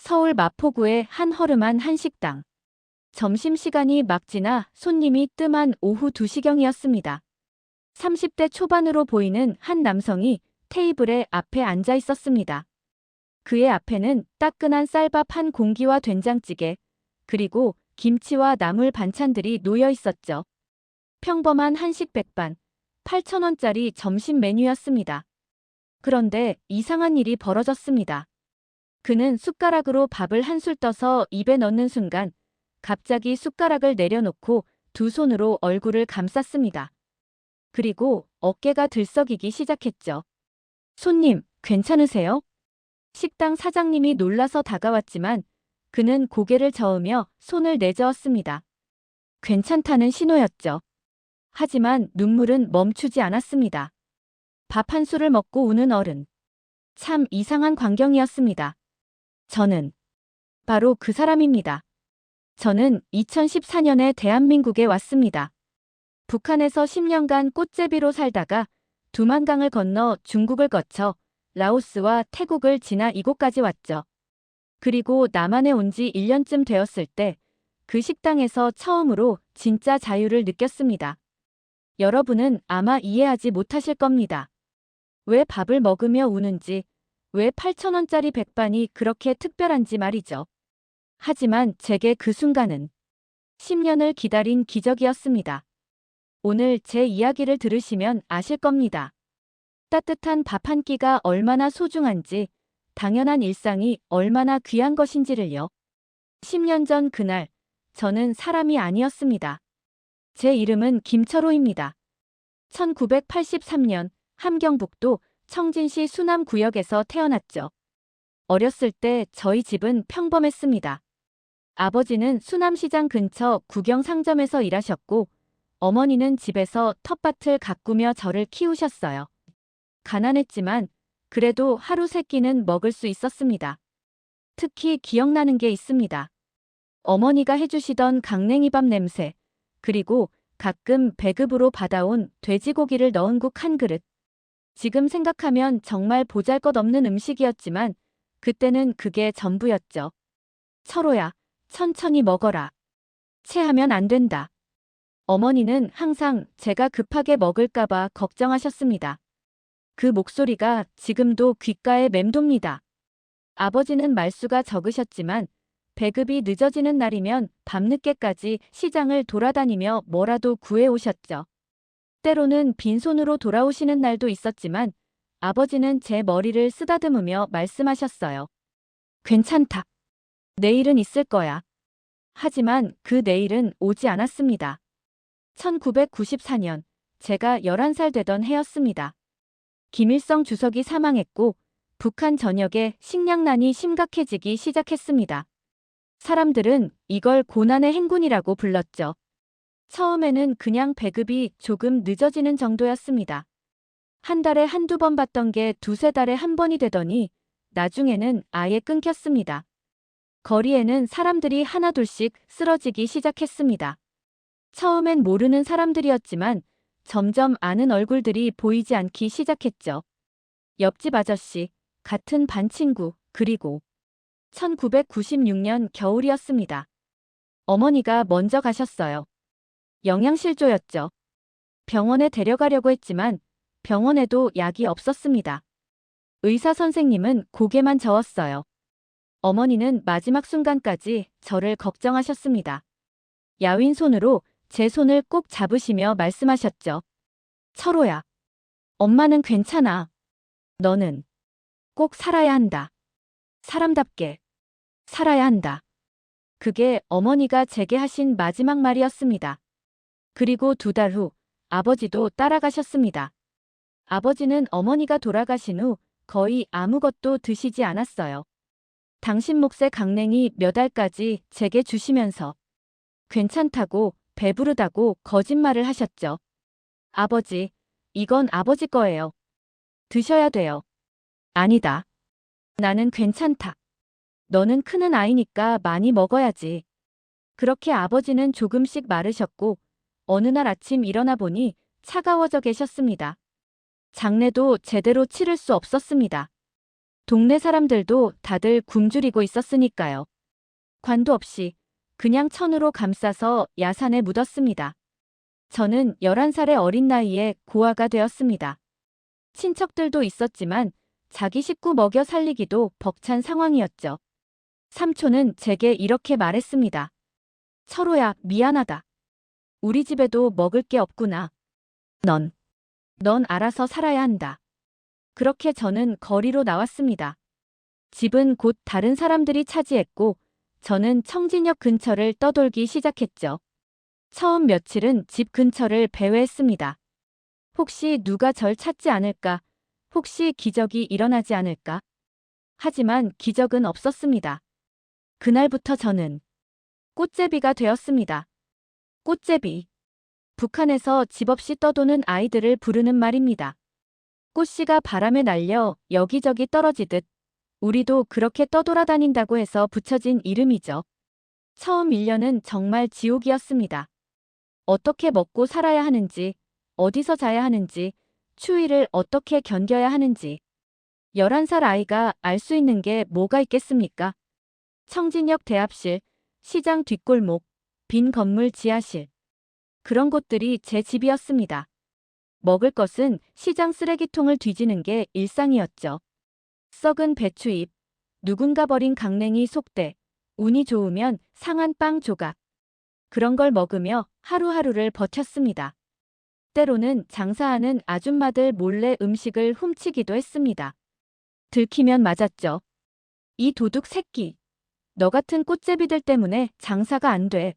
서울 마포구의 한 허름한 한식당. 점심시간이 막 지나 손님이 뜸한 오후 2시경이었습니다. 30대 초반으로 보이는 한 남성이 테이블에 앞에 앉아 있었습니다. 그의 앞에는 따끈한 쌀밥 한 공기와 된장찌개, 그리고 김치와 나물 반찬들이 놓여 있었죠. 평범한 한식 백반, 8,000원짜리 점심 메뉴였습니다. 그런데 이상한 일이 벌어졌습니다. 그는 숟가락으로 밥을 한 술 떠서 입에 넣는 순간 갑자기 숟가락을 내려놓고 두 손으로 얼굴을 감쌌습니다. 그리고 어깨가 들썩이기 시작했죠. 손님, 괜찮으세요? 식당 사장님이 놀라서 다가왔지만 그는 고개를 저으며 손을 내저었습니다. 괜찮다는 신호였죠. 하지만 눈물은 멈추지 않았습니다. 밥 한 술을 먹고 우는 어른. 참 이상한 광경이었습니다. 저는 바로 그 사람입니다. 저는 2014년에 대한민국에 왔습니다. 북한에서 10년간 꽃제비로 살다가 두만강을 건너 중국을 거쳐 라오스와 태국을 지나 이곳까지 왔죠. 그리고 남한에 온 지 1년쯤 되었을 때 그 식당에서 처음으로 진짜 자유를 느꼈습니다. 여러분은 아마 이해하지 못하실 겁니다. 왜 밥을 먹으며 우는지, 왜 8,000원짜리 백반이 그렇게 특별한지 말이죠. 하지만 제게 그 순간은 10년을 기다린 기적이었습니다. 오늘 제 이야기를 들으시면 아실 겁니다. 따뜻한 밥 한 끼가 얼마나 소중한지, 당연한 일상이 얼마나 귀한 것인지를요. 10년 전 그날, 저는 사람이 아니었습니다. 제 이름은 김철호입니다. 1983년 함경북도 청진시 수남구역에서 태어났죠. 어렸을 때 저희 집은 평범했습니다. 아버지는 수남시장 근처 구경상점에서 일하셨고, 어머니는 집에서 텃밭을 가꾸며 저를 키우셨어요. 가난했지만 그래도 하루 세 끼는 먹을 수 있었습니다. 특히 기억나는 게 있습니다. 어머니가 해주시던 강냉이밥 냄새, 그리고 가끔 배급으로 받아온 돼지고기를 넣은 국 한 그릇. 지금 생각하면 정말 보잘것없는 음식이었지만 그때는 그게 전부였죠. 철호야, 천천히 먹어라. 체하면 안 된다. 어머니는 항상 제가 급하게 먹을까봐 걱정하셨습니다. 그 목소리가 지금도 귓가에 맴돕니다. 아버지는 말수가 적으셨지만 배급이 늦어지는 날이면 밤늦게까지 시장을 돌아다니며 뭐라도 구해오셨죠. 때로는 빈손으로 돌아오시는 날도 있었지만 아버지는 제 머리를 쓰다듬으며 말씀하셨어요. 괜찮다. 내일은 있을 거야. 하지만 그 내일은 오지 않았습니다. 1994년 제가 11살 되던 해였습니다. 김일성 주석이 사망했고 북한 전역에 식량난이 심각해지기 시작했습니다. 사람들은 이걸 고난의 행군이라고 불렀죠. 처음에는 그냥 배급이 조금 늦어지는 정도였습니다. 한 달에 한두 번 받던 게 두세 달에 한 번이 되더니 나중에는 아예 끊겼습니다. 거리에는 사람들이 하나둘씩 쓰러지기 시작했습니다. 처음엔 모르는 사람들이었지만 점점 아는 얼굴들이 보이지 않기 시작했죠. 옆집 아저씨, 같은 반 친구, 그리고 1996년 겨울이었습니다. 어머니가 먼저 가셨어요. 영양실조였죠. 병원에 데려가려고 했지만 병원에도 약이 없었습니다. 의사 선생님은 고개만 저었어요. 어머니는 마지막 순간까지 저를 걱정하셨습니다. 야윈 손으로 제 손을 꼭 잡으시며 말씀하셨죠. 철호야, 엄마는 괜찮아. 너는 꼭 살아야 한다. 사람답게 살아야 한다. 그게 어머니가 제게 하신 마지막 말이었습니다. 그리고 두 달 후 아버지도 따라가셨습니다. 아버지는 어머니가 돌아가신 후 거의 아무것도 드시지 않았어요. 당신 몫의 강냉이 몇 알까지 제게 주시면서 괜찮다고 배부르다고 거짓말을 하셨죠. 아버지, 이건 아버지 거예요. 드셔야 돼요. 아니다. 나는 괜찮다. 너는 크는 아이니까 많이 먹어야지. 그렇게 아버지는 조금씩 마르셨고 어느 날 아침 일어나 보니 차가워져 계셨습니다. 장례도 제대로 치를 수 없었습니다. 동네 사람들도 다들 굶주리고 있었으니까요. 관도 없이 그냥 천으로 감싸서 야산에 묻었습니다. 저는 11살의 어린 나이에 고아가 되었습니다. 친척들도 있었지만 자기 식구 먹여 살리기도 벅찬 상황이었죠. 삼촌은 제게 이렇게 말했습니다. 철호야, 미안하다. 우리 집에도 먹을 게 없구나. 넌 알아서 살아야 한다. 그렇게 저는 거리로 나왔습니다. 집은 곧 다른 사람들이 차지했고 저는 청진역 근처를 떠돌기 시작했죠. 처음 며칠은 집 근처를 배회했습니다. 혹시 누가 절 찾지 않을까? 혹시 기적이 일어나지 않을까? 하지만 기적은 없었습니다. 그날부터 저는 꽃제비가 되었습니다. 꽃제비. 북한에서 집 없이 떠도는 아이들을 부르는 말입니다. 꽃씨가 바람에 날려 여기저기 떨어지듯 우리도 그렇게 떠돌아다닌다고 해서 붙여진 이름이죠. 처음 1년은 정말 지옥이었습니다. 어떻게 먹고 살아야 하는지, 어디서 자야 하는지, 추위를 어떻게 견뎌야 하는지. 11살 아이가 알 수 있는 게 뭐가 있겠습니까? 청진역 대합실, 시장 뒷골목, 빈 건물 지하실. 그런 곳들이 제 집이었습니다. 먹을 것은 시장 쓰레기통을 뒤지는 게 일상이었죠. 썩은 배추잎, 누군가 버린 강냉이 속대, 운이 좋으면 상한 빵 조각. 그런 걸 먹으며 하루하루를 버텼습니다. 때로는 장사하는 아줌마들 몰래 음식을 훔치기도 했습니다. 들키면 맞았죠. 이 도둑 새끼. 너 같은 꽃제비들 때문에 장사가 안 돼.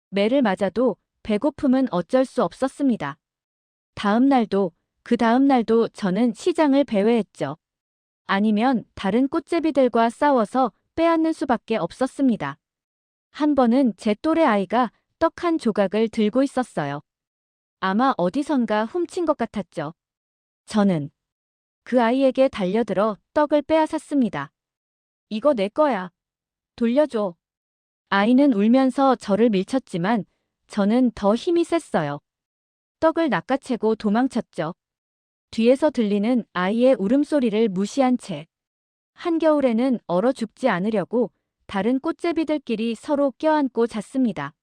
매를 맞아도 배고픔은 어쩔 수 없었습니다. 다음 날도, 그 다음 날도 저는 시장을 배회했죠. 아니면 다른 꽃제비들과 싸워서 빼앗는 수밖에 없었습니다. 한 번은 제 또래 아이가 떡 한 조각을 들고 있었어요. 아마 어디선가 훔친 것 같았죠. 저는 그 아이에게 달려들어 떡을 빼앗았습니다. 이거 내 거야. 돌려줘. 아이는 울면서 저를 밀쳤지만 저는 더 힘이 셌어요. 떡을 낚아채고 도망쳤죠. 뒤에서 들리는 아이의 울음소리를 무시한 채 한겨울에는 얼어 죽지 않으려고 다른 꽃제비들끼리 서로 껴안고 잤습니다.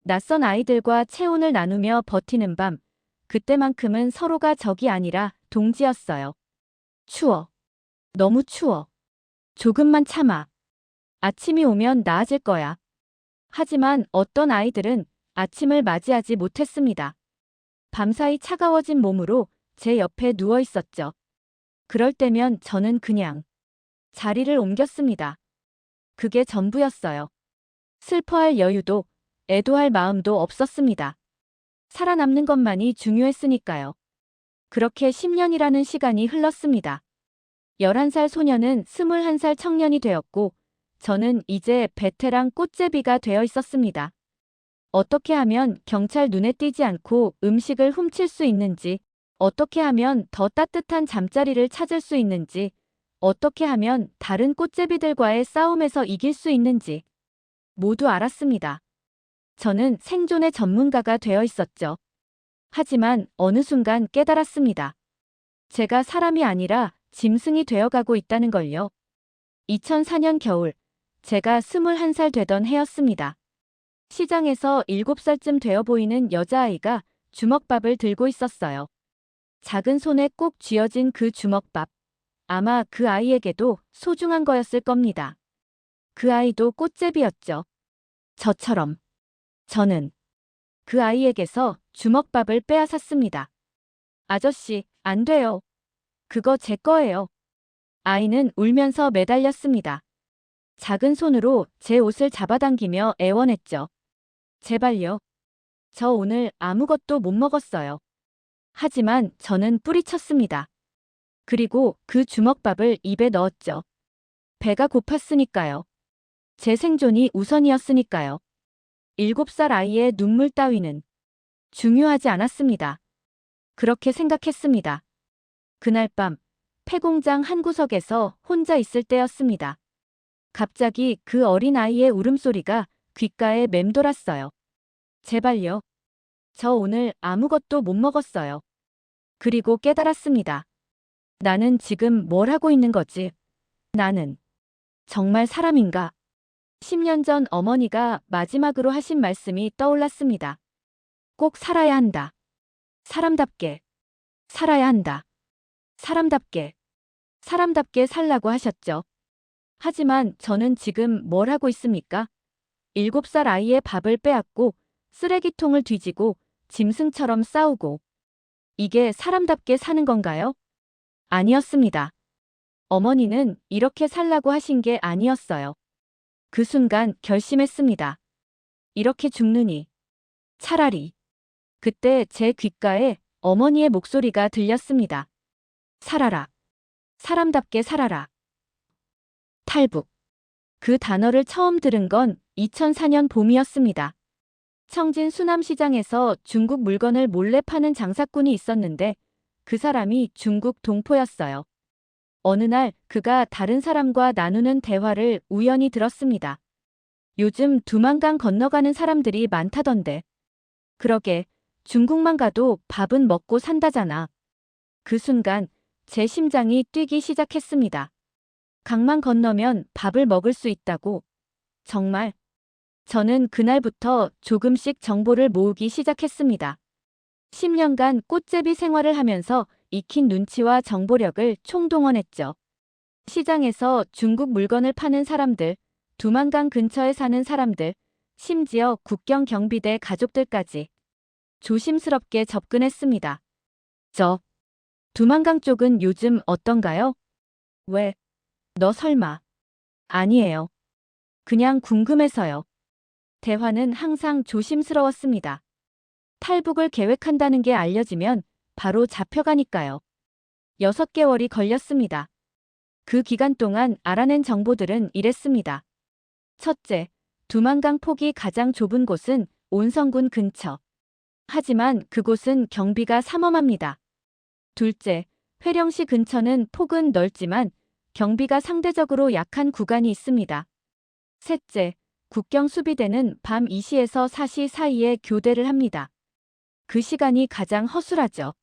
낯선 아이들과 체온을 나누며 버티는 밤, 그때만큼은 서로가 적이 아니라 동지였어요. 추워. 너무 추워. 조금만 참아. 아침이 오면 나아질 거야. 하지만 어떤 아이들은 아침을 맞이하지 못했습니다. 밤사이 차가워진 몸으로 제 옆에 누워 있었죠. 그럴 때면 저는 그냥 자리를 옮겼습니다. 그게 전부였어요. 슬퍼할 여유도, 애도할 마음도 없었습니다. 살아남는 것만이 중요했으니까요. 그렇게 10년이라는 시간이 흘렀습니다. 11살 소년은 21살 청년이 되었고, 저는 이제 베테랑 꽃제비가 되어 있었습니다. 어떻게 하면 경찰 눈에 띄지 않고 음식을 훔칠 수 있는지, 어떻게 하면 더 따뜻한 잠자리를 찾을 수 있는지, 어떻게 하면 다른 꽃제비들과의 싸움에서 이길 수 있는지 모두 알았습니다. 저는 생존의 전문가가 되어 있었죠. 하지만 어느 순간 깨달았습니다. 제가 사람이 아니라 짐승이 되어가고 있다는 걸요. 2004년 겨울, 제가 21살 되던 해였습니다. 시장에서 7살쯤 되어 보이는 여자아이가 주먹밥을 들고 있었어요. 작은 손에 꼭 쥐어진 그 주먹밥. 아마 그 아이에게도 소중한 거였을 겁니다. 그 아이도 꽃제비였죠. 저처럼. 저는 그 아이에게서 주먹밥을 빼앗았습니다. 아저씨, 안 돼요. 그거 제 거예요. 아이는 울면서 매달렸습니다. 작은 손으로 제 옷을 잡아당기며 애원했죠. 제발요. 저 오늘 아무것도 못 먹었어요. 하지만 저는 뿌리쳤습니다. 그리고 그 주먹밥을 입에 넣었죠. 배가 고팠으니까요. 제 생존이 우선이었으니까요. 7살 아이의 눈물 따위는 중요하지 않았습니다. 그렇게 생각했습니다. 그날 밤 폐공장 한 구석에서 혼자 있을 때였습니다. 갑자기 그 어린 아이의 울음소리가 귓가에 맴돌았어요. 제발요. 저 오늘 아무것도 못 먹었어요. 그리고 깨달았습니다. 나는 지금 뭘 하고 있는 거지? 나는 정말 사람인가? 10년 전 어머니가 마지막으로 하신 말씀이 떠올랐습니다. 꼭 살아야 한다. 사람답게. 살아야 한다. 사람답게. 사람답게 살라고 하셨죠. 하지만 저는 지금 뭘 하고 있습니까? 7살 아이의 밥을 빼앗고 쓰레기통을 뒤지고 짐승처럼 싸우고. 이게 사람답게 사는 건가요? 아니었습니다. 어머니는 이렇게 살라고 하신 게 아니었어요. 그 순간 결심했습니다. 이렇게 죽느니. 차라리. 그때 제 귓가에 어머니의 목소리가 들렸습니다. 살아라. 사람답게 살아라. 탈북. 그 단어를 처음 들은 건 2004년 봄이었습니다. 청진 수남시장에서 중국 물건을 몰래 파는 장사꾼이 있었는데 그 사람이 중국 동포였어요. 어느 날 그가 다른 사람과 나누는 대화를 우연히 들었습니다. 요즘 두만강 건너가는 사람들이 많다던데. 그러게, 중국만 가도 밥은 먹고 산다잖아. 그 순간 제 심장이 뛰기 시작했습니다. 강만 건너면 밥을 먹을 수 있다고. 정말. 저는 그날부터 조금씩 정보를 모으기 시작했습니다. 10년간 꽃제비 생활을 하면서 익힌 눈치와 정보력을 총동원했죠. 시장에서 중국 물건을 파는 사람들, 두만강 근처에 사는 사람들, 심지어 국경 경비대 가족들까지 조심스럽게 접근했습니다. 두만강 쪽은 요즘 어떤가요? 왜? 너 설마? 아니에요. 그냥 궁금해서요. 대화는 항상 조심스러웠습니다. 탈북을 계획한다는 게 알려지면 바로 잡혀가니까요. 6개월이 걸렸습니다. 그 기간 동안 알아낸 정보들은 이랬습니다. 첫째, 두만강 폭이 가장 좁은 곳은 온성군 근처. 하지만 그곳은 경비가 삼엄합니다. 둘째, 회령시 근처는 폭은 넓지만 경비가 상대적으로 약한 구간이 있습니다. 셋째, 국경 수비대는 밤 2시에서 4시 사이에 교대를 합니다. 그 시간이 가장 허술하죠.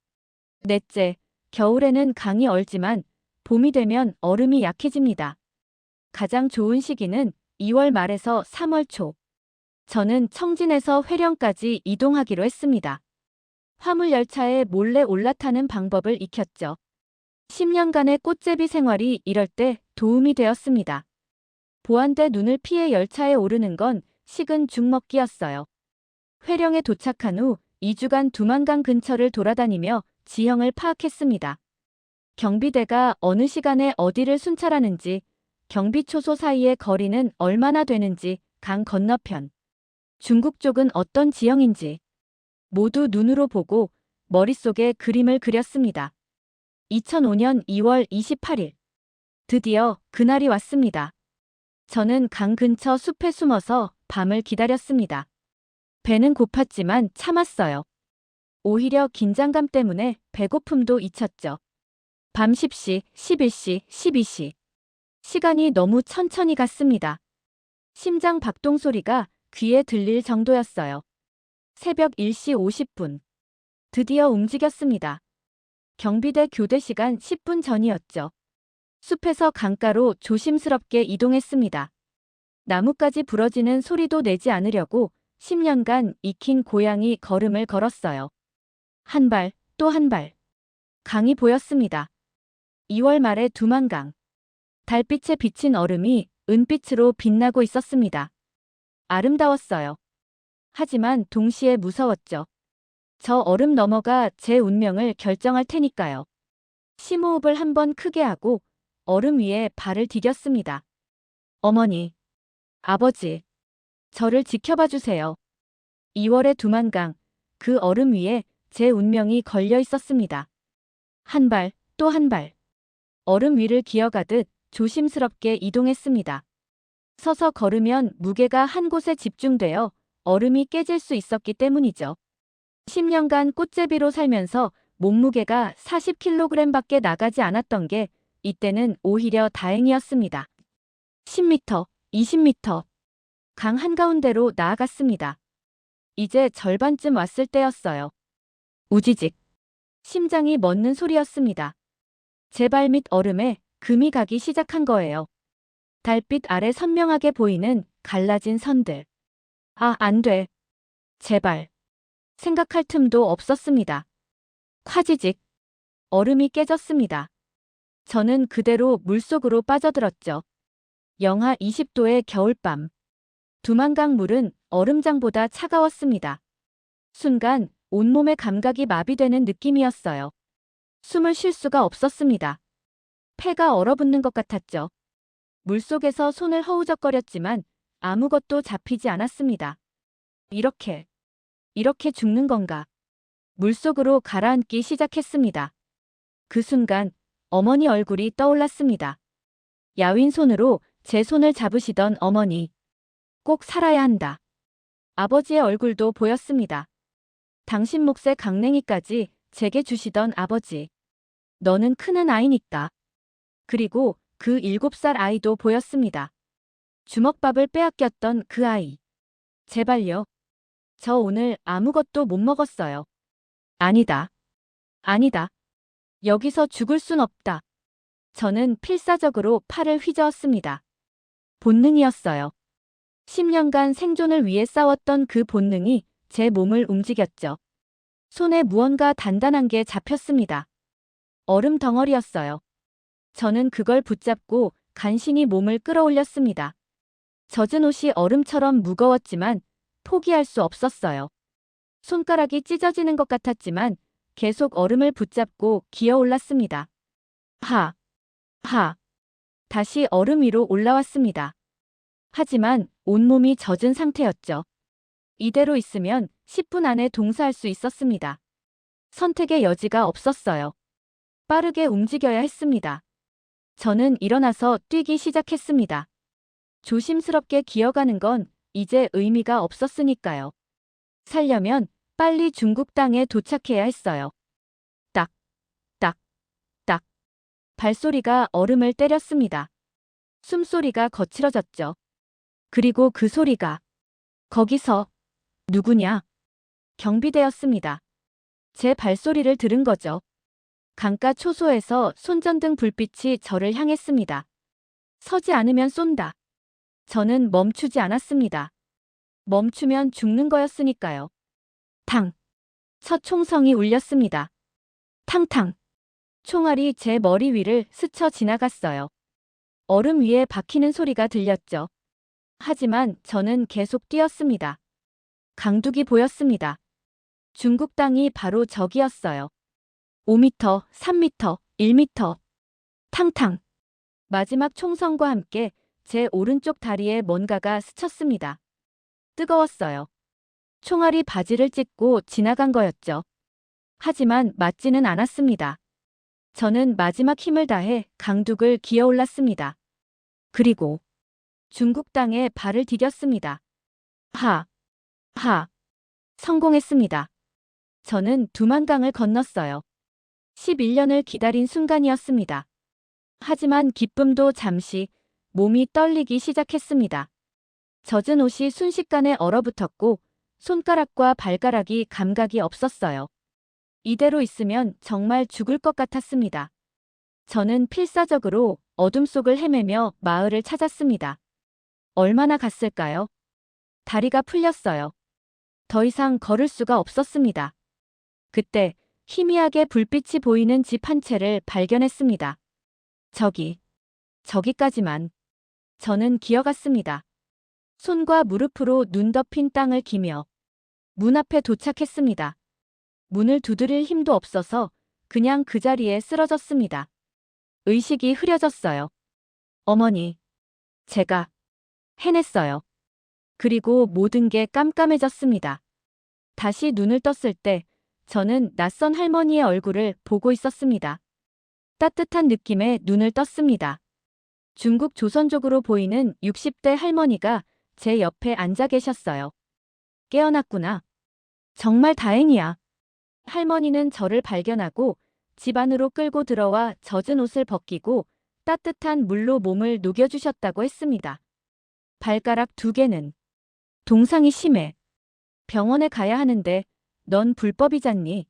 넷째, 겨울에는 강이 얼지만 봄이 되면 얼음이 약해집니다. 가장 좋은 시기는 2월 말에서 3월 초. 저는 청진에서 회령까지 이동하기로 했습니다. 화물열차에 몰래 올라타는 방법을 익혔죠. 10년간의 꽃제비 생활이 이럴 때 도움이 되었습니다. 보안대 눈을 피해 열차에 오르는 건 식은 죽 먹기였어요. 회령에 도착한 후 2주간 두만강 근처를 돌아다니며 지형을 파악했습니다. 경비대가 어느 시간에 어디를 순찰하는지, 경비초소 사이의 거리는 얼마나 되는지, 강 건너편, 중국 쪽은 어떤 지형인지 모두 눈으로 보고 머릿속에 그림을 그렸습니다. 2005년 2월 28일. 드디어 그날이 왔습니다. 저는 강 근처 숲에 숨어서 밤을 기다렸습니다. 배는 고팠지만 참았어요. 오히려 긴장감 때문에 배고픔도 잊혔죠. 밤 10시, 11시, 12시. 시간이 너무 천천히 갔습니다. 심장 박동 소리가 귀에 들릴 정도였어요. 새벽 1시 50분. 드디어 움직였습니다. 경비대 교대 시간 10분 전이었죠. 숲에서 강가로 조심스럽게 이동했습니다. 나뭇가지 부러지는 소리도 내지 않으려고 10년간 익힌 고양이 걸음을 걸었어요. 한 발, 또 한 발. 강이 보였습니다. 2월 말의 두만강. 달빛에 비친 얼음이 은빛으로 빛나고 있었습니다. 아름다웠어요. 하지만 동시에 무서웠죠. 저 얼음 너머가 제 운명을 결정할 테니까요. 심호흡을 한번 크게 하고 얼음 위에 발을 디뎠습니다. 어머니, 아버지, 저를 지켜봐 주세요. 2월의 두만강, 그 얼음 위에 제 운명이 걸려 있었습니다. 한 발, 또 한 발. 얼음 위를 기어가듯 조심스럽게 이동했습니다. 서서 걸으면 무게가 한 곳에 집중되어 얼음이 깨질 수 있었기 때문이죠. 10년간 꽃제비로 살면서 몸무게가 40kg밖에 나가지 않았던 게 이때는 오히려 다행이었습니다. 10m, 20m. 강 한가운데로 나아갔습니다. 이제 절반쯤 왔을 때였어요. 우지직. 심장이 멎는 소리였습니다. 제 발 밑 얼음에 금이 가기 시작한 거예요. 달빛 아래 선명하게 보이는 갈라진 선들. 아, 안 돼. 제발. 생각할 틈도 없었습니다. 화지직. 얼음이 깨졌습니다. 저는 그대로 물속으로 빠져들었죠. 영하 20도의 겨울밤. 두만강 물은 얼음장보다 차가웠습니다. 순간 온몸의 감각이 마비되는 느낌이었어요. 숨을 쉴 수가 없었습니다. 폐가 얼어붙는 것 같았죠. 물속에서 손을 허우적거렸지만 아무것도 잡히지 않았습니다. 이렇게 죽는 건가? 물속으로 가라앉기 시작했습니다. 그 순간 어머니 얼굴이 떠올랐습니다. 야윈 손으로 제 손을 잡으시던 어머니. 꼭 살아야 한다. 아버지의 얼굴도 보였습니다. 당신 몫의 강냉이까지 제게 주시던 아버지. 너는 크는 아이니까. 그리고 그 7살 아이도 보였습니다. 주먹밥을 빼앗겼던 그 아이. 제발요. 저 오늘 아무것도 못 먹었어요. 아니다. 아니다. 여기서 죽을 순 없다. 저는 필사적으로 팔을 휘저었습니다. 본능이었어요. 10년간 생존을 위해 싸웠던 그 본능이 제 몸을 움직였죠. 손에 무언가 단단한 게 잡혔습니다. 얼음 덩어리였어요. 저는 그걸 붙잡고 간신히 몸을 끌어올렸습니다. 젖은 옷이 얼음처럼 무거웠지만 포기할 수 없었어요. 손가락이 찢어지는 것 같았지만 계속 얼음을 붙잡고 기어올랐습니다. 하, 하. 다시 얼음 위로 올라왔습니다. 하지만 온몸이 젖은 상태였죠. 이대로 있으면 10분 안에 동사할 수 있었습니다. 선택의 여지가 없었어요. 빠르게 움직여야 했습니다. 저는 일어나서 뛰기 시작했습니다. 조심스럽게 기어가는 건 이제 의미가 없었으니까요. 살려면 빨리 중국 땅에 도착해야 했어요. 딱, 딱, 딱. 발소리가 얼음을 때렸습니다. 숨소리가 거칠어졌죠. 그리고 그 소리가 거기서 누구냐? 경비대였습니다. 제 발소리를 들은 거죠. 강가 초소에서 손전등 불빛이 저를 향했습니다. 서지 않으면 쏜다. 저는 멈추지 않았습니다. 멈추면 죽는 거였으니까요. 탕. 첫 총성이 울렸습니다. 탕탕. 총알이 제 머리 위를 스쳐 지나갔어요. 얼음 위에 박히는 소리가 들렸죠. 하지만 저는 계속 뛰었습니다. 강둑이 보였습니다. 중국 땅이 바로 저기였어요. 5m, 3m, 1m. 탕탕. 마지막 총성과 함께 제 오른쪽 다리에 뭔가가 스쳤습니다. 뜨거웠어요. 총알이 바지를 찢고 지나간 거였죠. 하지만 맞지는 않았습니다. 저는 마지막 힘을 다해 강둑을 기어올랐습니다. 그리고 중국 땅에 발을 디뎠습니다. 하, 하. 성공했습니다. 저는 두만강을 건넜어요. 11년을 기다린 순간이었습니다. 하지만 기쁨도 잠시 몸이 떨리기 시작했습니다. 젖은 옷이 순식간에 얼어붙었고 손가락과 발가락이 감각이 없었어요. 이대로 있으면 정말 죽을 것 같았습니다. 저는 필사적으로 어둠 속을 헤매며 마을을 찾았습니다. 얼마나 갔을까요? 다리가 풀렸어요. 더 이상 걸을 수가 없었습니다. 그때 희미하게 불빛이 보이는 집 한 채를 발견했습니다. 저기까지만. 저는 기어갔습니다. 손과 무릎으로 눈 덮인 땅을 기며 문 앞에 도착했습니다. 문을 두드릴 힘도 없어서 그냥 그 자리에 쓰러졌습니다. 의식이 흐려졌어요. 어머니, 제가 해냈어요. 그리고 모든 게 깜깜해졌습니다. 다시 눈을 떴을 때 저는 낯선 할머니의 얼굴을 보고 있었습니다. 따뜻한 느낌에 눈을 떴습니다. 중국 조선족으로 보이는 60대 할머니가 제 옆에 앉아 계셨어요. 깨어났구나. 정말 다행이야. 할머니는 저를 발견하고 집 안으로 끌고 들어와 젖은 옷을 벗기고 따뜻한 물로 몸을 녹여주셨다고 했습니다. 발가락 2개는 동상이 심해. 병원에 가야 하는데 넌 불법이잖니.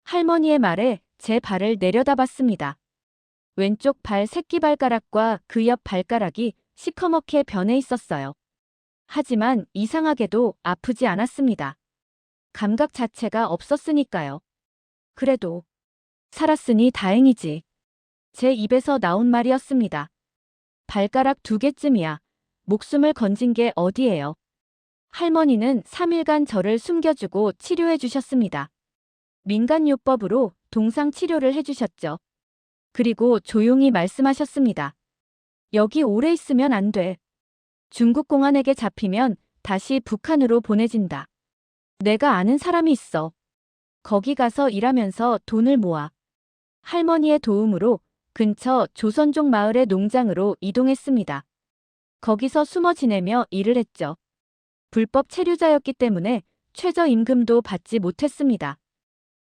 할머니의 말에 제 발을 내려다봤습니다. 왼쪽 발 새끼발가락과 그 옆 발가락이 시커멓게 변해 있었어요. 하지만 이상하게도 아프지 않았습니다. 감각 자체가 없었으니까요. 그래도 살았으니 다행이지. 제 입에서 나온 말이었습니다. 발가락 2개쯤이야. 목숨을 건진 게 어디예요. 할머니는 3일간 저를 숨겨주고 치료해 주셨습니다. 민간요법으로 동상 치료를 해주셨죠. 그리고 조용히 말씀하셨습니다. 여기 오래 있으면 안 돼. 중국 공안에게 잡히면 다시 북한으로 보내진다. 내가 아는 사람이 있어. 거기 가서 일하면서 돈을 모아. 할머니의 도움으로 근처 조선족 마을의 농장으로 이동했습니다. 거기서 숨어 지내며 일을 했죠. 불법 체류자였기 때문에 최저임금도 받지 못했습니다.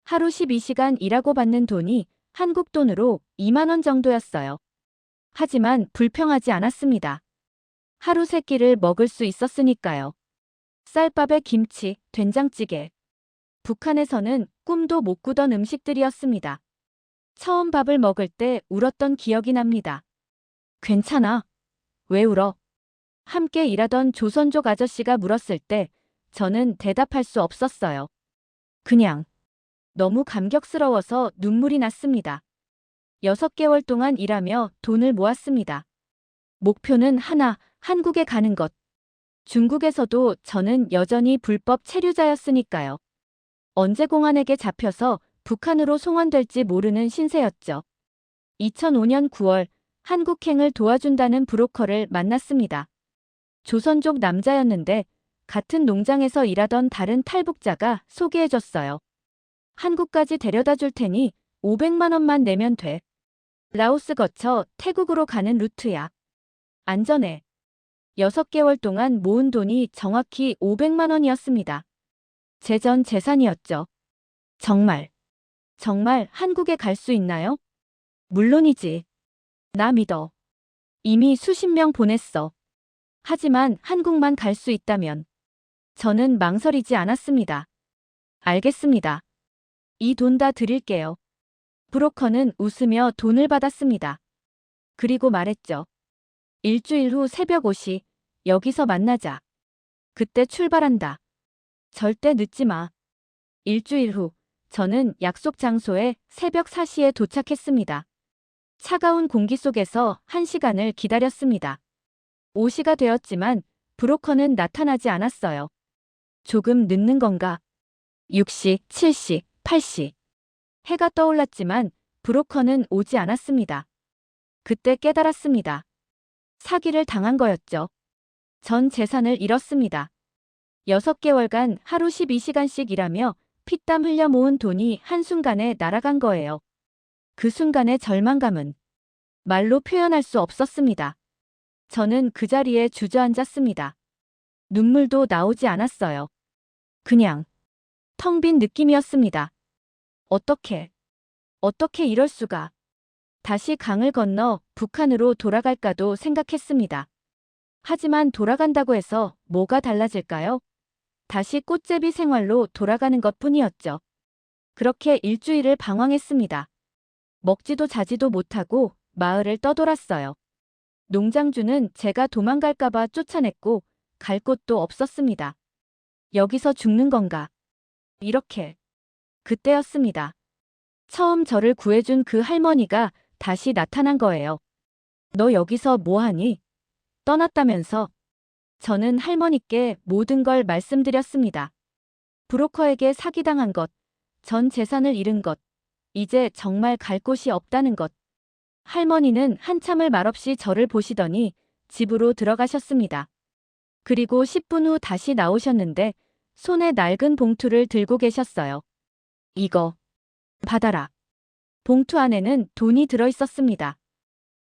하루 12시간 일하고 받는 돈이 한국 돈으로 2만 원 정도였어요. 하지만 불평하지 않았습니다. 하루 3끼를 먹을 수 있었으니까요. 쌀밥에 김치, 된장찌개. 북한에서는 꿈도 못 꾸던 음식들이었습니다. 처음 밥을 먹을 때 울었던 기억이 납니다. 괜찮아. 왜 울어? 함께 일하던 조선족 아저씨가 물었을 때 저는 대답할 수 없었어요. 그냥 너무 감격스러워서 눈물이 났습니다. 6개월 동안 일하며 돈을 모았습니다. 목표는 하나, 한국에 가는 것. 중국에서도 저는 여전히 불법 체류자였으니까요. 언제 공안에게 잡혀서 북한으로 송환될지 모르는 신세였죠. 2005년 9월 한국행을 도와준다는 브로커를 만났습니다. 조선족 남자였는데 같은 농장에서 일하던 다른 탈북자가 소개해줬어요. 한국까지 데려다 줄 테니 500만 원만 내면 돼. 라오스 거쳐 태국으로 가는 루트야. 안전해. 6개월 동안 모은 돈이 정확히 500만 원이었습니다. 제 전 재산이었죠. 정말 한국에 갈 수 있나요? 물론이지. 나 믿어. 이미 수십 명 보냈어. 하지만 한국만 갈 수 있다면. 저는 망설이지 않았습니다. 알겠습니다. 이 돈 다 드릴게요. 브로커는 웃으며 돈을 받았습니다. 그리고 말했죠. 일주일 후 새벽 5시, 여기서 만나자. 그때 출발한다. 절대 늦지 마. 일주일 후, 저는 약속 장소에 새벽 4시에 도착했습니다. 차가운 공기 속에서 1시간을 기다렸습니다. 5시가 되었지만 브로커는 나타나지 않았어요. 조금 늦는 건가? 6시, 7시, 8시. 해가 떠올랐지만 브로커는 오지 않았습니다. 그때 깨달았습니다. 사기를 당한 거였죠. 전 재산을 잃었습니다. 6개월간 하루 12시간씩 일하며 피땀 흘려 모은 돈이 한순간에 날아간 거예요. 그 순간의 절망감은 말로 표현할 수 없었습니다. 저는 그 자리에 주저앉았습니다. 눈물도 나오지 않았어요. 그냥 텅 빈 느낌이었습니다. 어떻게 이럴 수가. 다시 강을 건너 북한으로 돌아갈까도 생각했습니다. 하지만 돌아간다고 해서 뭐가 달라질까요? 다시 꽃제비 생활로 돌아가는 것뿐이었죠. 그렇게 일주일을 방황했습니다. 먹지도 자지도 못하고 마을을 떠돌았어요. 농장주는 제가 도망갈까봐 쫓아냈고 갈 곳도 없었습니다. 여기서 죽는 건가? 이렇게. 그때였습니다. 처음 저를 구해준 그 할머니가 다시 나타난 거예요. 너 여기서 뭐하니? 떠났다면서. 저는 할머니께 모든 걸 말씀드렸습니다. 브로커에게 사기당한 것, 전 재산을 잃은 것, 이제 정말 갈 곳이 없다는 것. 할머니는 한참을 말없이 저를 보시더니 집으로 들어가셨습니다. 그리고 10분 후 다시 나오셨는데 손에 낡은 봉투를 들고 계셨어요. 이거 받아라. 봉투 안에는 돈이 들어 있었습니다.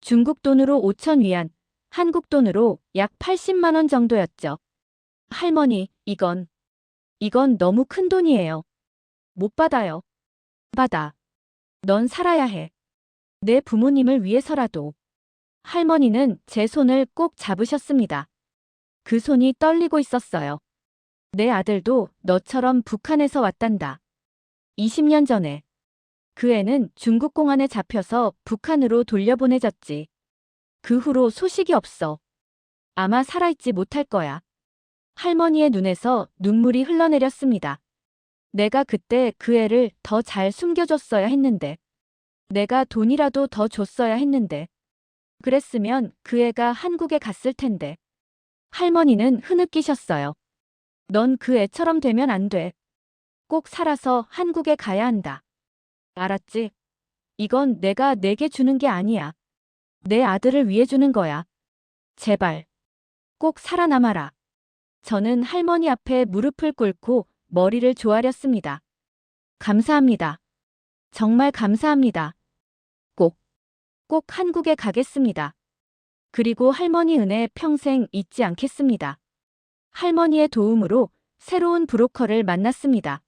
중국 돈으로 5천 위안, 한국 돈으로 약 80만 원 정도였죠. 할머니, 이건 너무 큰 돈이에요. 못 받아요. 받아. 넌 살아야 해. 내 부모님을 위해서라도. 할머니는 제 손을 꼭 잡으셨습니다. 그 손이 떨리고 있었어요. 내 아들도 너처럼 북한에서 왔단다. 20년 전에. 그 애는 중국 공안에 잡혀서 북한으로 돌려보내졌지. 그 후로 소식이 없어. 아마 살아있지 못할 거야. 할머니의 눈에서 눈물이 흘러내렸습니다. 내가 그때 그 애를 더 잘 숨겨줬어야 했는데. 내가 돈이라도 더 줬어야 했는데. 그랬으면 그 애가 한국에 갔을 텐데. 할머니는 흐느끼셨어요. 넌 그 애처럼 되면 안 돼. 꼭 살아서 한국에 가야 한다. 알았지? 이건 내가 내게 주는 게 아니야. 내 아들을 위해 주는 거야. 제발. 꼭 살아남아라. 저는 할머니 앞에 무릎을 꿇고 머리를 조아렸습니다. 감사합니다. 정말 감사합니다. 꼭, 꼭 한국에 가겠습니다. 그리고 할머니 은혜 평생 잊지 않겠습니다. 할머니의 도움으로 새로운 브로커를 만났습니다.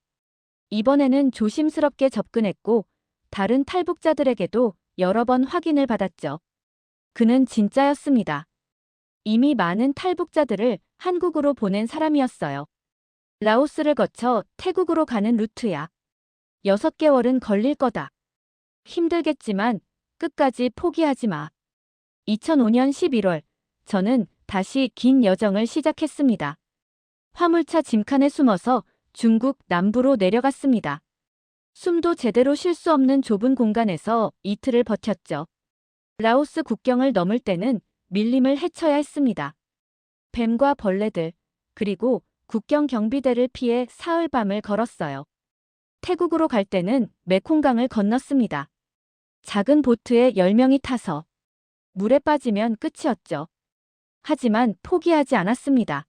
이번에는 조심스럽게 접근했고 다른 탈북자들에게도 여러 번 확인을 받았죠. 그는 진짜였습니다. 이미 많은 탈북자들을 한국으로 보낸 사람이었어요. 라오스를 거쳐 태국으로 가는 루트야. 6개월은 걸릴 거다. 힘들겠지만 끝까지 포기하지 마. 2005년 11월, 저는 다시 긴 여정을 시작했습니다. 화물차 짐칸에 숨어서 중국 남부로 내려갔습니다. 숨도 제대로 쉴 수 없는 좁은 공간에서 이틀을 버텼죠. 라오스 국경을 넘을 때는 밀림을 헤쳐야 했습니다. 뱀과 벌레들, 그리고 국경 경비대를 피해 사흘 밤을 걸었어요. 태국으로 갈 때는 메콩강을 건넜습니다. 작은 보트에 10명이 타서 물에 빠지면 끝이었죠. 하지만 포기하지 않았습니다.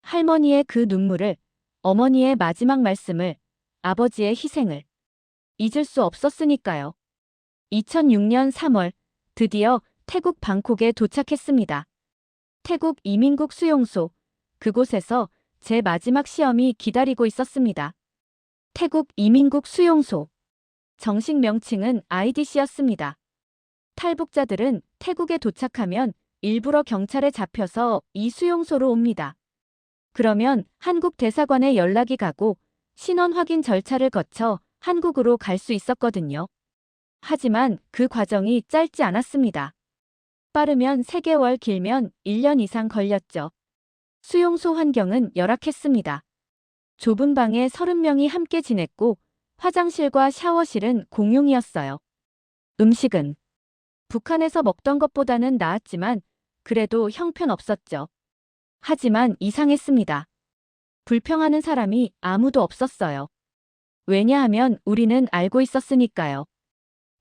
할머니의 그 눈물을, 어머니의 마지막 말씀을, 아버지의 희생을 잊을 수 없었으니까요. 2006년 3월, 드디어 태국 방콕에 도착했습니다. 태국 이민국 수용소, 그곳에서 제 마지막 시험이 기다리고 있었습니다. 태국 이민국 수용소. 정식 명칭은 IDC였습니다. 탈북자들은 태국에 도착하면 일부러 경찰에 잡혀서 이 수용소로 옵니다. 그러면 한국 대사관에 연락이 가고 신원 확인 절차를 거쳐 한국으로 갈 수 있었거든요. 하지만 그 과정이 짧지 않았습니다. 빠르면 3개월, 길면 1년 이상 걸렸죠. 수용소 환경은 열악했습니다. 좁은 방에 30명이 함께 지냈고 화장실과 샤워실은 공용이었어요. 음식은 북한에서 먹던 것보다는 나았지만 그래도 형편없었죠. 하지만 이상했습니다. 불평하는 사람이 아무도 없었어요. 왜냐하면 우리는 알고 있었으니까요.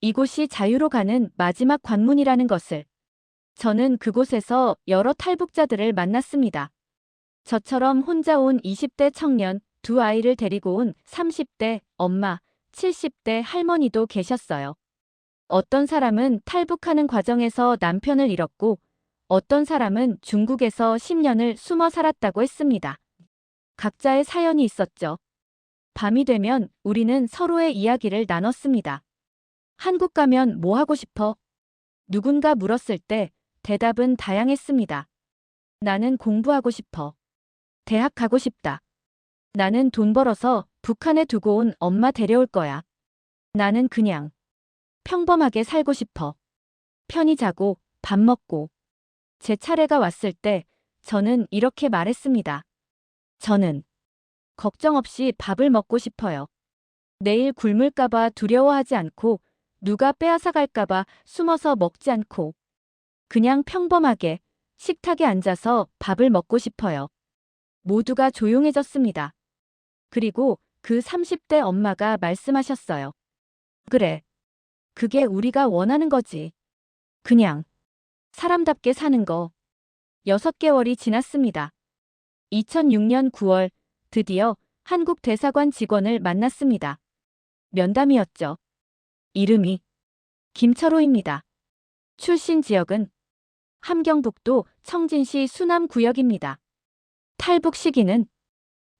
이곳이 자유로 가는 마지막 관문이라는 것을. 저는 그곳에서 여러 탈북자들을 만났습니다. 저처럼 혼자 온 20대 청년, 2아이를 데리고 온 30대 엄마, 70대 할머니도 계셨어요. 어떤 사람은 탈북하는 과정에서 남편을 잃었고 어떤 사람은 중국에서 10년을 숨어 살았다고 했습니다. 각자의 사연이 있었죠. 밤이 되면 우리는 서로의 이야기를 나눴습니다. 한국 가면 뭐 하고 싶어? 누군가 물었을 때 대답은 다양했습니다. 나는 공부하고 싶어. 대학 가고 싶다. 나는 돈 벌어서 북한에 두고 온 엄마 데려올 거야. 나는 그냥 평범하게 살고 싶어. 편히 자고 밥 먹고. 제 차례가 왔을 때 저는 이렇게 말했습니다. 저는 걱정 없이 밥을 먹고 싶어요. 내일 굶을까봐 두려워하지 않고 누가 빼앗아갈까봐 숨어서 먹지 않고 그냥 평범하게 식탁에 앉아서 밥을 먹고 싶어요. 모두가 조용해졌습니다. 그리고 그 30대 엄마가 말씀하셨어요. 그래. 그게 우리가 원하는 거지. 그냥 사람답게 사는 거. 6개월이 지났습니다. 2006년 9월 드디어 한국 대사관 직원을 만났습니다. 면담이었죠. 이름이 김철호입니다. 출신 지역은 함경북도 청진시 수남구역입니다. 탈북 시기는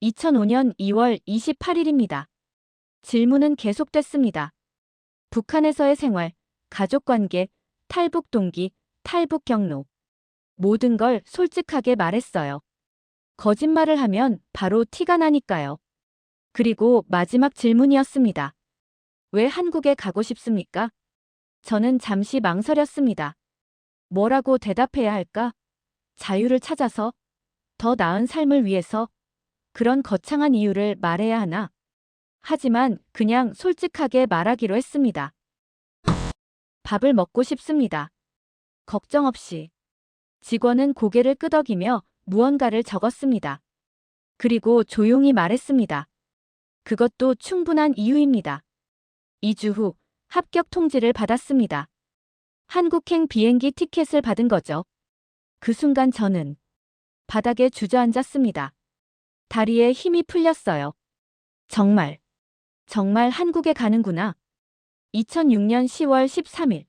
2005년 2월 28일입니다. 질문은 계속됐습니다. 북한에서의 생활, 가족관계, 탈북 동기, 탈북 경로. 모든 걸 솔직하게 말했어요. 거짓말을 하면 바로 티가 나니까요. 그리고 마지막 질문이었습니다. 왜 한국에 가고 싶습니까? 저는 잠시 망설였습니다. 뭐라고 대답해야 할까? 자유를 찾아서? 더 나은 삶을 위해서? 그런 거창한 이유를 말해야 하나? 하지만 그냥 솔직하게 말하기로 했습니다. 밥을 먹고 싶습니다. 걱정 없이. 직원은 고개를 끄덕이며 무언가를 적었습니다. 그리고 조용히 말했습니다. 그것도 충분한 이유입니다. 2주 후 합격 통지를 받았습니다. 한국행 비행기 티켓을 받은 거죠. 그 순간 저는 바닥에 주저앉았습니다. 다리에 힘이 풀렸어요. 정말 한국에 가는구나. 2006년 10월 13일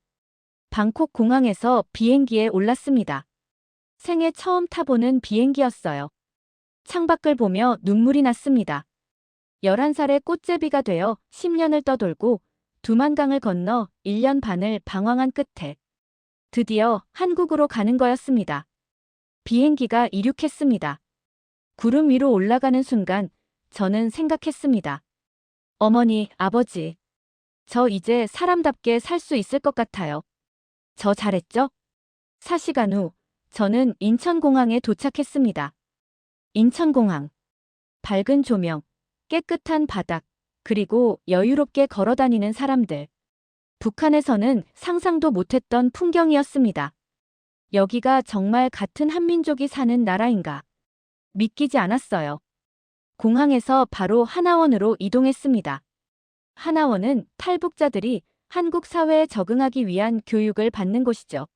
방콕 공항에서 비행기에 올랐습니다. 생애 처음 타보는 비행기였어요. 창밖을 보며 눈물이 났습니다. 11살의 꽃제비가 되어 10년을 떠돌고 두만강을 건너 1년 반을 방황한 끝에 드디어 한국으로 가는 거였습니다. 비행기가 이륙했습니다. 구름 위로 올라가는 순간 저는 생각했습니다. 어머니, 아버지, 저 이제 사람답게 살 수 있을 것 같아요. 저 잘했죠? 4시간 후 저는 인천공항에 도착했습니다. 인천공항. 밝은 조명, 깨끗한 바닥, 그리고 여유롭게 걸어다니는 사람들. 북한에서는 상상도 못했던 풍경이었습니다. 여기가 정말 같은 한민족이 사는 나라인가? 믿기지 않았어요. 공항에서 바로 하나원으로 이동했습니다. 하나원은 탈북자들이 한국 사회에 적응하기 위한 교육을 받는 곳이죠.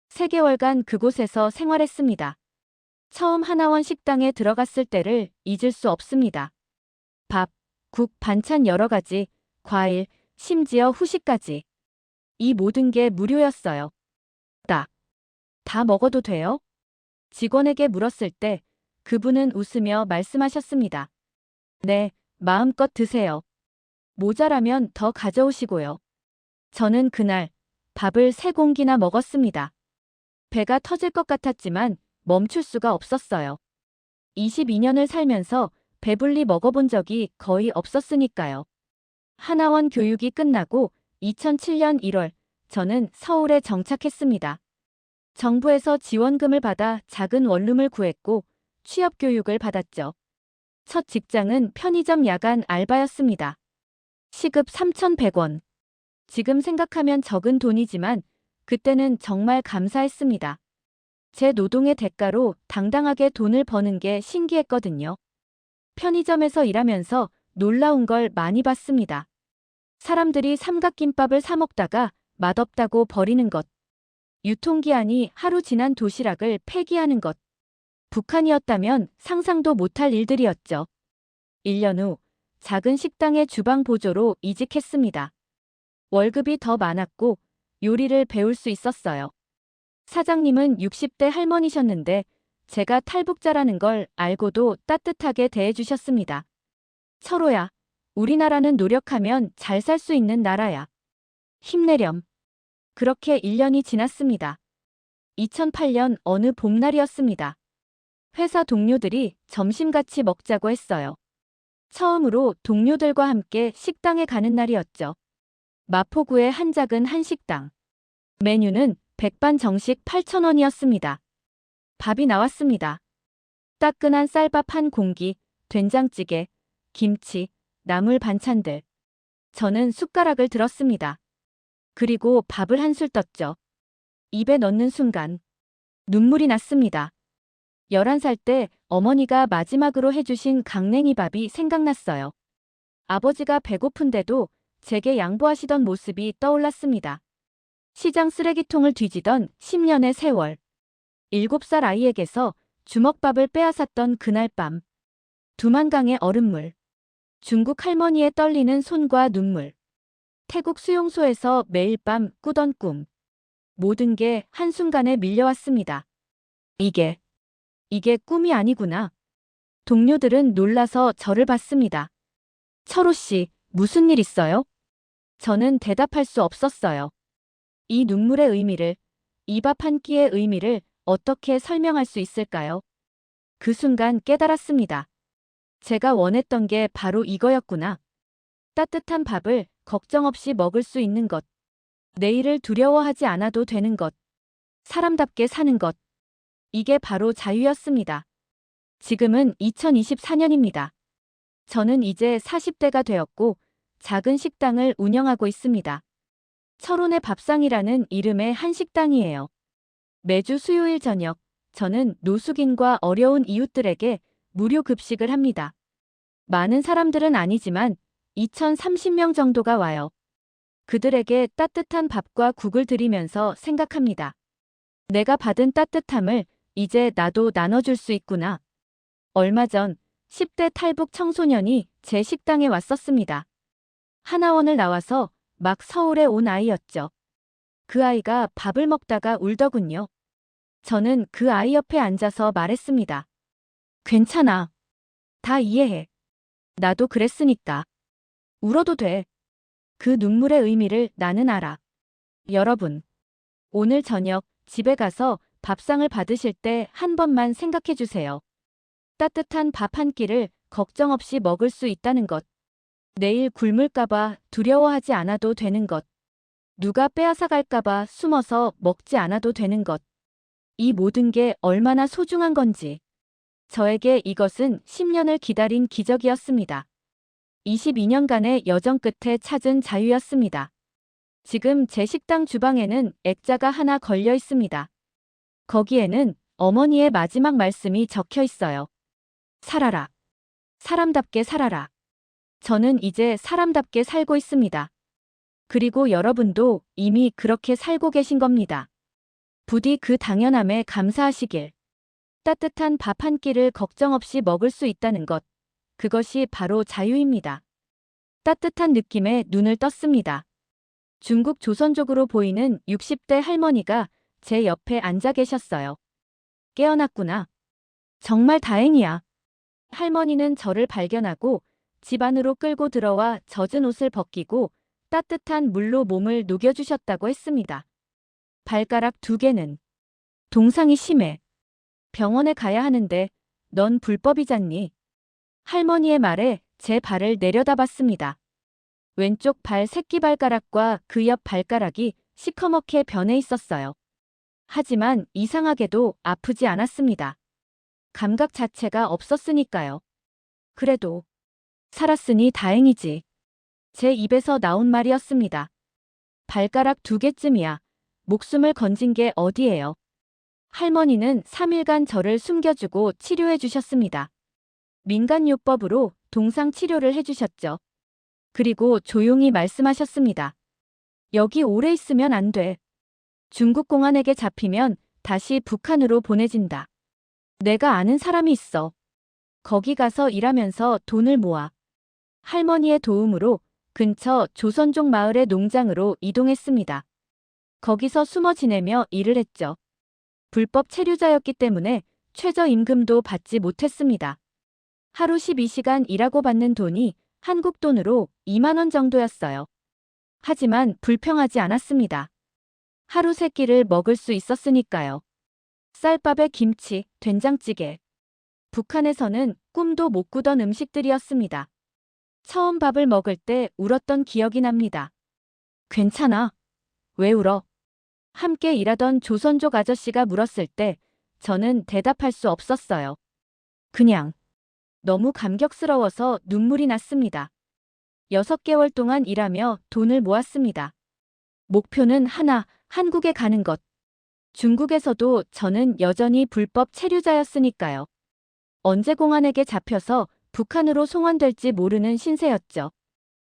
3개월간 그곳에서 생활했습니다. 처음 하나원 식당에 들어갔을 때를 잊을 수 없습니다. 밥, 국, 반찬 여러 가지, 과일, 심지어 후식까지. 이 모든 게 무료였어요. 다 먹어도 돼요? 직원에게 물었을 때 그분은 웃으며 말씀하셨습니다. 네, 마음껏 드세요. 모자라면 더 가져오시고요. 저는 그날 밥을 3공기나 먹었습니다. 배가 터질 것 같았지만 멈출 수가 없었어요. 22년을 살면서 배불리 먹어본 적이 거의 없었으니까요. 하나원 교육이 끝나고 2007년 1월 저는 서울에 정착했습니다. 정부에서 지원금을 받아 작은 원룸을 구했고 취업 교육을 받았죠. 첫 직장은 편의점 야간 알바였습니다. 시급 3,100원. 지금 생각하면 적은 돈이지만 그때는 정말 감사했습니다. 제 노동의 대가로 당당하게 돈을 버는 게 신기했거든요. 편의점에서 일하면서 놀라운 걸 많이 봤습니다. 사람들이 삼각김밥을 사 먹다가 맛없다고 버리는 것. 유통기한이 하루 지난 도시락을 폐기하는 것. 북한이었다면 상상도 못할 일들이었죠. 1년 후 작은 식당의 주방 보조로 이직했습니다. 월급이 더 많았고 요리를 배울 수 있었어요. 사장님은 60대 할머니셨는데 제가 탈북자라는 걸 알고도 따뜻하게 대해주셨습니다. 철호야, 우리나라는 노력하면 잘 살 수 있는 나라야. 힘내렴. 그렇게 1년이 지났습니다. 2008년 어느 봄날이었습니다. 회사 동료들이 점심 같이 먹자고 했어요. 처음으로 동료들과 함께 식당에 가는 날이었죠. 마포구의 한 작은 한식당. 메뉴는 백반 정식 8,000원이었습니다. 밥이 나왔습니다. 따끈한 쌀밥 한 공기, 된장찌개, 김치, 나물 반찬들. 저는 숟가락을 들었습니다. 그리고 밥을 한술 떴죠. 입에 넣는 순간 눈물이 났습니다. 11살 때 어머니가 마지막으로 해주신 강냉이 밥이 생각났어요. 아버지가 배고픈데도 제게 양보하시던 모습이 떠올랐습니다. 시장 쓰레기통을 뒤지던 10년의 세월. 7살 아이에게서 주먹밥을 빼앗았던 그날 밤. 두만강의 얼음물. 중국 할머니의 떨리는 손과 눈물. 태국 수용소에서 매일 밤 꾸던 꿈. 모든 게 한순간에 밀려왔습니다. 이게 꿈이 아니구나. 동료들은 놀라서 저를 봤습니다. 철호 씨, 무슨 일 있어요? 저는 대답할 수 없었어요. 이 눈물의 의미를, 이 밥 한 끼의 의미를 어떻게 설명할 수 있을까요? 그 순간 깨달았습니다. 제가 원했던 게 바로 이거였구나. 따뜻한 밥을 걱정 없이 먹을 수 있는 것. 내일을 두려워하지 않아도 되는 것. 사람답게 사는 것. 이게 바로 자유였습니다. 지금은 2024년입니다. 저는 이제 40대가 되었고 작은 식당을 운영하고 있습니다. 철원의 밥상이라는 이름의 한식당이에요. 매주 수요일 저녁, 저는 노숙인과 어려운 이웃들에게 무료 급식을 합니다. 많은 사람들은 아니지만 2030명 정도가 와요. 그들에게 따뜻한 밥과 국을 드리면서 생각합니다. 내가 받은 따뜻함을 이제 나도 나눠줄 수 있구나. 얼마 전 10대 탈북 청소년이 제 식당에 왔었습니다. 하나원을 나와서 막 서울에 온 아이였죠. 그 아이가 밥을 먹다가 울더군요. 저는 그 아이 옆에 앉아서 말했습니다. 괜찮아. 다 이해해. 나도 그랬으니까. 울어도 돼. 그 눈물의 의미를 나는 알아. 여러분, 오늘 저녁 집에 가서 밥상을 받으실 때 한 번만 생각해 주세요. 따뜻한 밥 한 끼를 걱정 없이 먹을 수 있다는 것. 내일 굶을까봐 두려워하지 않아도 되는 것. 누가 빼앗아갈까봐 숨어서 먹지 않아도 되는 것. 이 모든 게 얼마나 소중한 건지. 저에게 이것은 10년을 기다린 기적이었습니다. 22년간의 여정 끝에 찾은 자유였습니다. 지금 제 식당 주방에는 액자가 하나 걸려 있습니다. 거기에는 어머니의 마지막 말씀이 적혀 있어요. 살아라. 사람답게 살아라. 저는 이제 사람답게 살고 있습니다. 그리고 여러분도 이미 그렇게 살고 계신 겁니다. 부디 그 당연함에 감사하시길. 따뜻한 밥 한 끼를 걱정 없이 먹을 수 있다는 것. 그것이 바로 자유입니다. 따뜻한 느낌에 눈을 떴습니다. 중국 조선족으로 보이는 60대 할머니가 제 옆에 앉아 계셨어요. 깨어났구나. 정말 다행이야. 할머니는 저를 발견하고 집 안으로 끌고 들어와 젖은 옷을 벗기고 따뜻한 물로 몸을 녹여주셨다고 했습니다. 발가락 2개는 동상이 심해. 병원에 가야 하는데 넌 불법이잖니. 할머니의 말에 제 발을 내려다봤습니다. 왼쪽 발 새끼발가락과 그 옆 발가락이 시커멓게 변해 있었어요. 하지만 이상하게도 아프지 않았습니다. 감각 자체가 없었으니까요. 그래도 살았으니 다행이지. 제 입에서 나온 말이었습니다. 발가락 2개쯤이야. 목숨을 건진 게 어디예요. 할머니는 3일간 저를 숨겨주고 치료해 주셨습니다. 민간요법으로 동상 치료를 해주셨죠. 그리고 조용히 말씀하셨습니다. 여기 오래 있으면 안 돼. 중국 공안에게 잡히면 다시 북한으로 보내진다. 내가 아는 사람이 있어. 거기 가서 일하면서 돈을 모아. 할머니의 도움으로 근처 조선족 마을의 농장으로 이동했습니다. 거기서 숨어 지내며 일을 했죠. 불법 체류자였기 때문에 최저임금도 받지 못했습니다. 하루 12시간 일하고 받는 돈이 한국 돈으로 2만 원 정도였어요. 하지만 불평하지 않았습니다. 하루 3끼를 먹을 수 있었으니까요. 쌀밥에 김치, 된장찌개. 북한에서는 꿈도 못 꾸던 음식들이었습니다. 처음 밥을 먹을 때 울었던 기억이 납니다. 괜찮아. 왜 울어? 함께 일하던 조선족 아저씨가 물었을 때 저는 대답할 수 없었어요. 그냥 너무 감격스러워서 눈물이 났습니다. 6개월 동안 일하며 돈을 모았습니다. 목표는 하나, 한국에 가는 것. 중국에서도 저는 여전히 불법 체류자였으니까요. 언제 공안에게 잡혀서 북한으로 송환될지 모르는 신세였죠.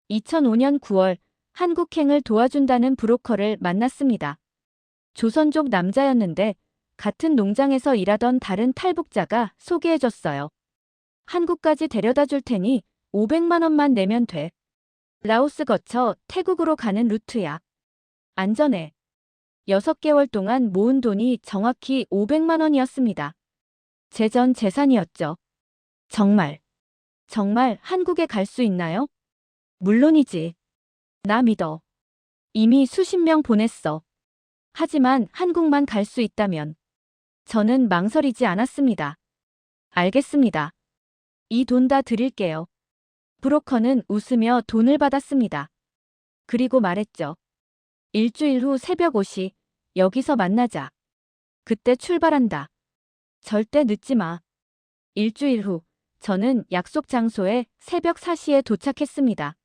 2005년 9월 한국행을 도와준다는 브로커를 만났습니다. 조선족 남자였는데 같은 농장에서 일하던 다른 탈북자가 소개해줬어요. 한국까지 데려다 줄 테니 500만 원만 내면 돼. 라오스 거쳐 태국으로 가는 루트야. 안전해. 6개월 동안 모은 돈이 정확히 500만 원이었습니다. 제 전 재산이었죠. 정말 한국에 갈 수 있나요? 물론이지. 나 믿어. 이미 수십 명 보냈어. 하지만 한국만 갈 수 있다면. 저는 망설이지 않았습니다. 알겠습니다. 이 돈 다 드릴게요. 브로커는 웃으며 돈을 받았습니다. 그리고 말했죠. 일주일 후 새벽 5시, 여기서 만나자. 그때 출발한다. 절대 늦지 마. 일주일 후, 저는 약속 장소에 새벽 4시에 도착했습니다.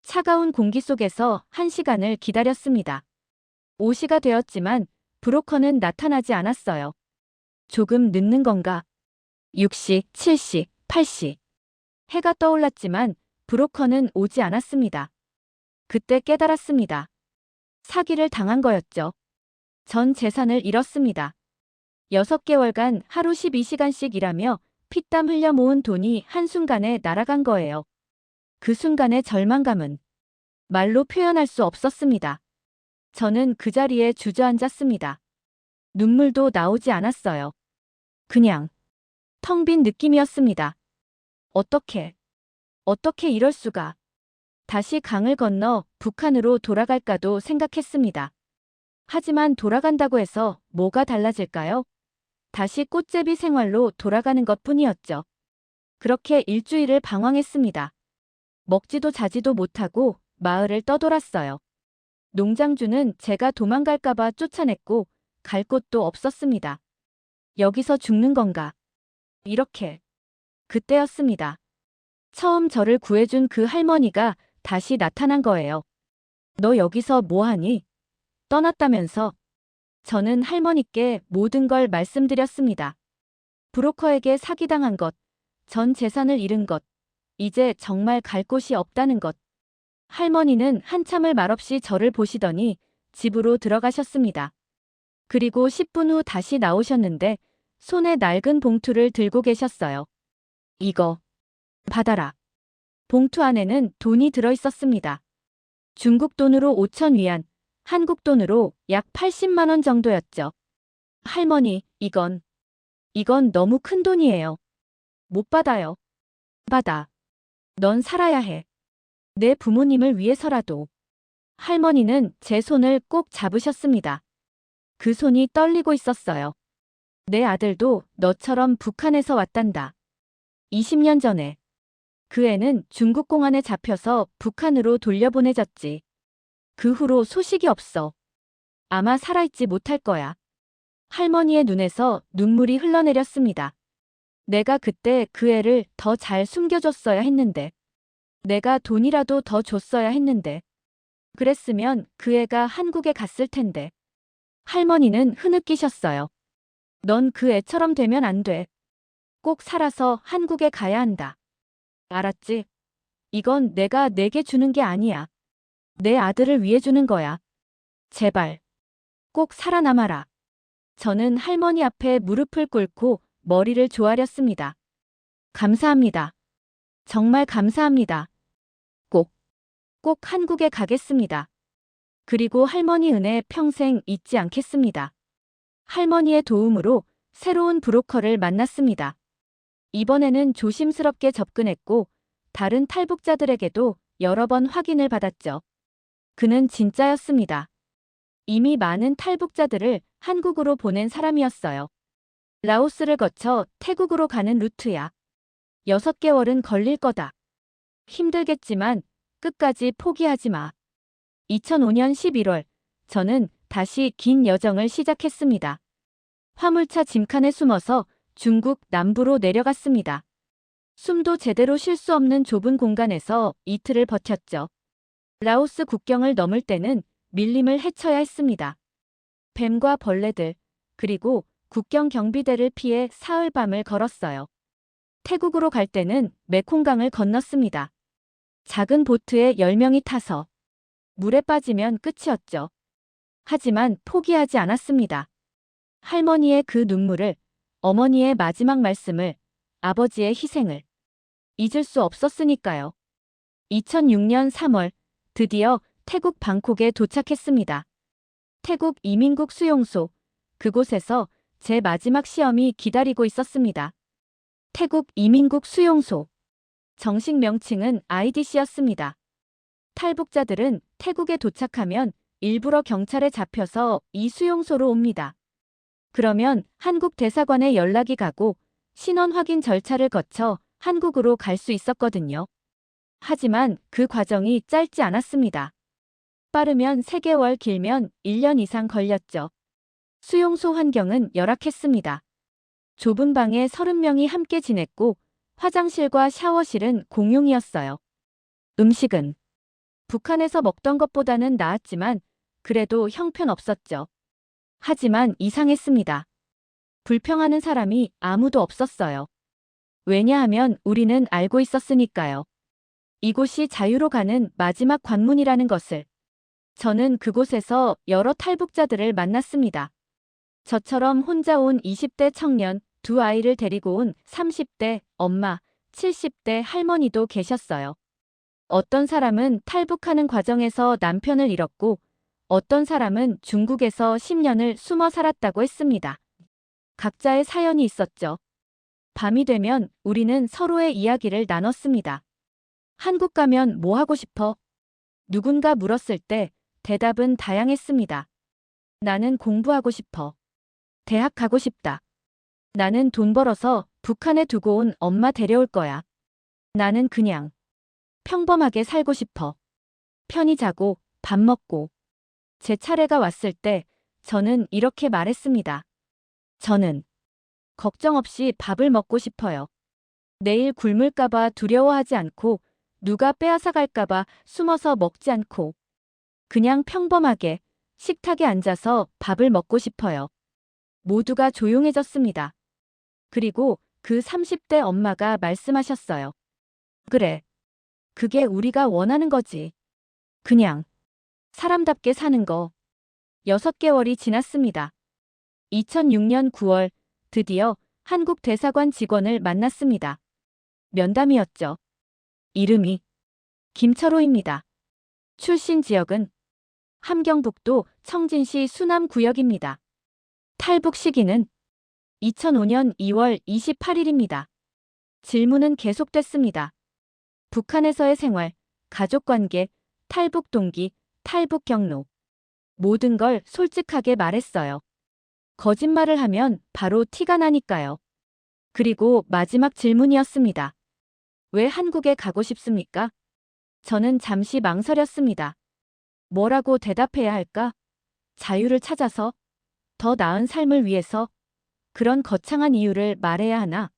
차가운 공기 속에서 1시간을 기다렸습니다. 5시가 되었지만 브로커는 나타나지 않았어요. 조금 늦는 건가? 6시, 7시, 8시. 해가 떠올랐지만 브로커는 오지 않았습니다. 그때 깨달았습니다. 사기를 당한 거였죠. 전 재산을 잃었습니다. 6개월간 하루 12시간씩 일하며 피땀 흘려 모은 돈이 한순간에 날아간 거예요. 그 순간의 절망감은 말로 표현할 수 없었습니다. 저는 그 자리에 주저앉았습니다. 눈물도 나오지 않았어요. 그냥 텅 빈 느낌이었습니다. 어떻게 이럴 수가. 다시 강을 건너 북한으로 돌아갈까도 생각했습니다. 하지만 돌아간다고 해서 뭐가 달라질까요? 다시 꽃제비 생활로 돌아가는 것뿐이었죠. 그렇게 일주일을 방황했습니다. 먹지도 자지도 못하고 마을을 떠돌았어요. 농장주는 제가 도망갈까봐 쫓아냈고 갈 곳도 없었습니다. 여기서 죽는 건가? 이렇게. 그때였습니다. 처음 저를 구해준 그 할머니가 다시 나타난 거예요. 너 여기서 뭐하니? 떠났다면서. 저는 할머니께 모든 걸 말씀드렸습니다. 브로커에게 사기당한 것, 전 재산을 잃은 것, 이제 정말 갈 곳이 없다는 것. 할머니는 한참을 말없이 저를 보시더니 집으로 들어가셨습니다. 그리고 10분 후 다시 나오셨는데 손에 낡은 봉투를 들고 계셨어요. 이거 받아라. 봉투 안에는 돈이 들어 있었습니다. 중국 돈으로 5천 위안, 한국 돈으로 약 80만 원 정도였죠. 할머니, 이건 너무 큰 돈이에요. 못 받아요. 받아. 넌 살아야 해. 내 부모님을 위해서라도. 할머니는 제 손을 꼭 잡으셨습니다. 그 손이 떨리고 있었어요. 내 아들도 너처럼 북한에서 왔단다. 20년 전에. 그 애는 중국 공안에 잡혀서 북한으로 돌려보내졌지. 그 후로 소식이 없어. 아마 살아있지 못할 거야. 할머니의 눈에서 눈물이 흘러내렸습니다. 내가 그때 그 애를 더 잘 숨겨줬어야 했는데. 내가 돈이라도 더 줬어야 했는데. 그랬으면 그 애가 한국에 갔을 텐데. 할머니는 흐느끼셨어요. 넌 그 애처럼 되면 안 돼. 꼭 살아서 한국에 가야 한다. 알았지? 이건 내가 내게 주는 게 아니야. 내 아들을 위해 주는 거야. 제발. 꼭 살아남아라. 저는 할머니 앞에 무릎을 꿇고 머리를 조아렸습니다. 감사합니다. 정말 감사합니다. 꼭 한국에 가겠습니다. 그리고 할머니 은혜 평생 잊지 않겠습니다. 할머니의 도움으로 새로운 브로커를 만났습니다. 이번에는 조심스럽게 접근했고 다른 탈북자들에게도 여러 번 확인을 받았죠. 그는 진짜였습니다. 이미 많은 탈북자들을 한국으로 보낸 사람이었어요. 라오스를 거쳐 태국으로 가는 루트야. 6개월은 걸릴 거다. 힘들겠지만 끝까지 포기하지 마. 2005년 11월, 저는 다시 긴 여정을 시작했습니다. 화물차 짐칸에 숨어서 중국 남부로 내려갔습니다. 숨도 제대로 쉴 수 없는 좁은 공간에서 이틀을 버텼죠. 라오스 국경을 넘을 때는 밀림을 헤쳐야 했습니다. 뱀과 벌레들, 그리고 국경 경비대를 피해 사흘 밤을 걸었어요. 태국으로 갈 때는 메콩강을 건넜습니다. 작은 보트에 10명이 타서 물에 빠지면 끝이었죠. 하지만 포기하지 않았습니다. 할머니의 그 눈물을, 어머니의 마지막 말씀을, 아버지의 희생을 잊을 수 없었으니까요. 2006년 3월, 드디어 태국 방콕에 도착했습니다. 태국 이민국 수용소, 그곳에서 제 마지막 시험이 기다리고 있었습니다. 태국 이민국 수용소. 정식 명칭은 IDC였습니다. 탈북자들은 태국에 도착하면 일부러 경찰에 잡혀서 이 수용소로 옵니다. 그러면 한국 대사관에 연락이 가고 신원 확인 절차를 거쳐 한국으로 갈 수 있었거든요. 하지만 그 과정이 짧지 않았습니다. 빠르면 3개월, 길면 1년 이상 걸렸죠. 수용소 환경은 열악했습니다. 좁은 방에 30명이 함께 지냈고 화장실과 샤워실은 공용이었어요. 음식은 북한에서 먹던 것보다는 나았지만 그래도 형편없었죠. 하지만 이상했습니다. 불평하는 사람이 아무도 없었어요. 왜냐하면 우리는 알고 있었으니까요. 이곳이 자유로 가는 마지막 관문이라는 것을. 저는 그곳에서 여러 탈북자들을 만났습니다. 저처럼 혼자 온 20대 청년, 2아이를 데리고 온 30대 엄마, 70대 할머니도 계셨어요. 어떤 사람은 탈북하는 과정에서 남편을 잃었고 어떤 사람은 중국에서 10년을 숨어 살았다고 했습니다. 각자의 사연이 있었죠. 밤이 되면 우리는 서로의 이야기를 나눴습니다. 한국 가면 뭐 하고 싶어? 누군가 물었을 때 대답은 다양했습니다. 나는 공부하고 싶어. 대학 가고 싶다. 나는 돈 벌어서 북한에 두고 온 엄마 데려올 거야. 나는 그냥 평범하게 살고 싶어. 편히 자고 밥 먹고. 제 차례가 왔을 때 저는 이렇게 말했습니다. 저는 걱정 없이 밥을 먹고 싶어요. 내일 굶을까봐 두려워하지 않고 누가 빼앗아갈까봐 숨어서 먹지 않고 그냥 평범하게 식탁에 앉아서 밥을 먹고 싶어요. 모두가 조용해졌습니다. 그리고 그 30대 엄마가 말씀하셨어요. 그래. 그게 우리가 원하는 거지. 그냥 사람답게 사는 거. 6개월이 지났습니다. 2006년 9월 드디어 한국 대사관 직원을 만났습니다. 면담이었죠. 이름이 김철호입니다. 출신 지역은 함경북도 청진시 수남구역입니다. 탈북 시기는 2005년 2월 28일입니다. 질문은 계속됐습니다. 북한에서의 생활, 가족관계, 탈북 동기, 탈북 경로. 모든 걸 솔직하게 말했어요. 거짓말을 하면 바로 티가 나니까요. 그리고 마지막 질문이었습니다. 왜 한국에 가고 싶습니까? 저는 잠시 망설였습니다. 뭐라고 대답해야 할까? 자유를 찾아서? 더 나은 삶을 위해서? 그런 거창한 이유를 말해야 하나?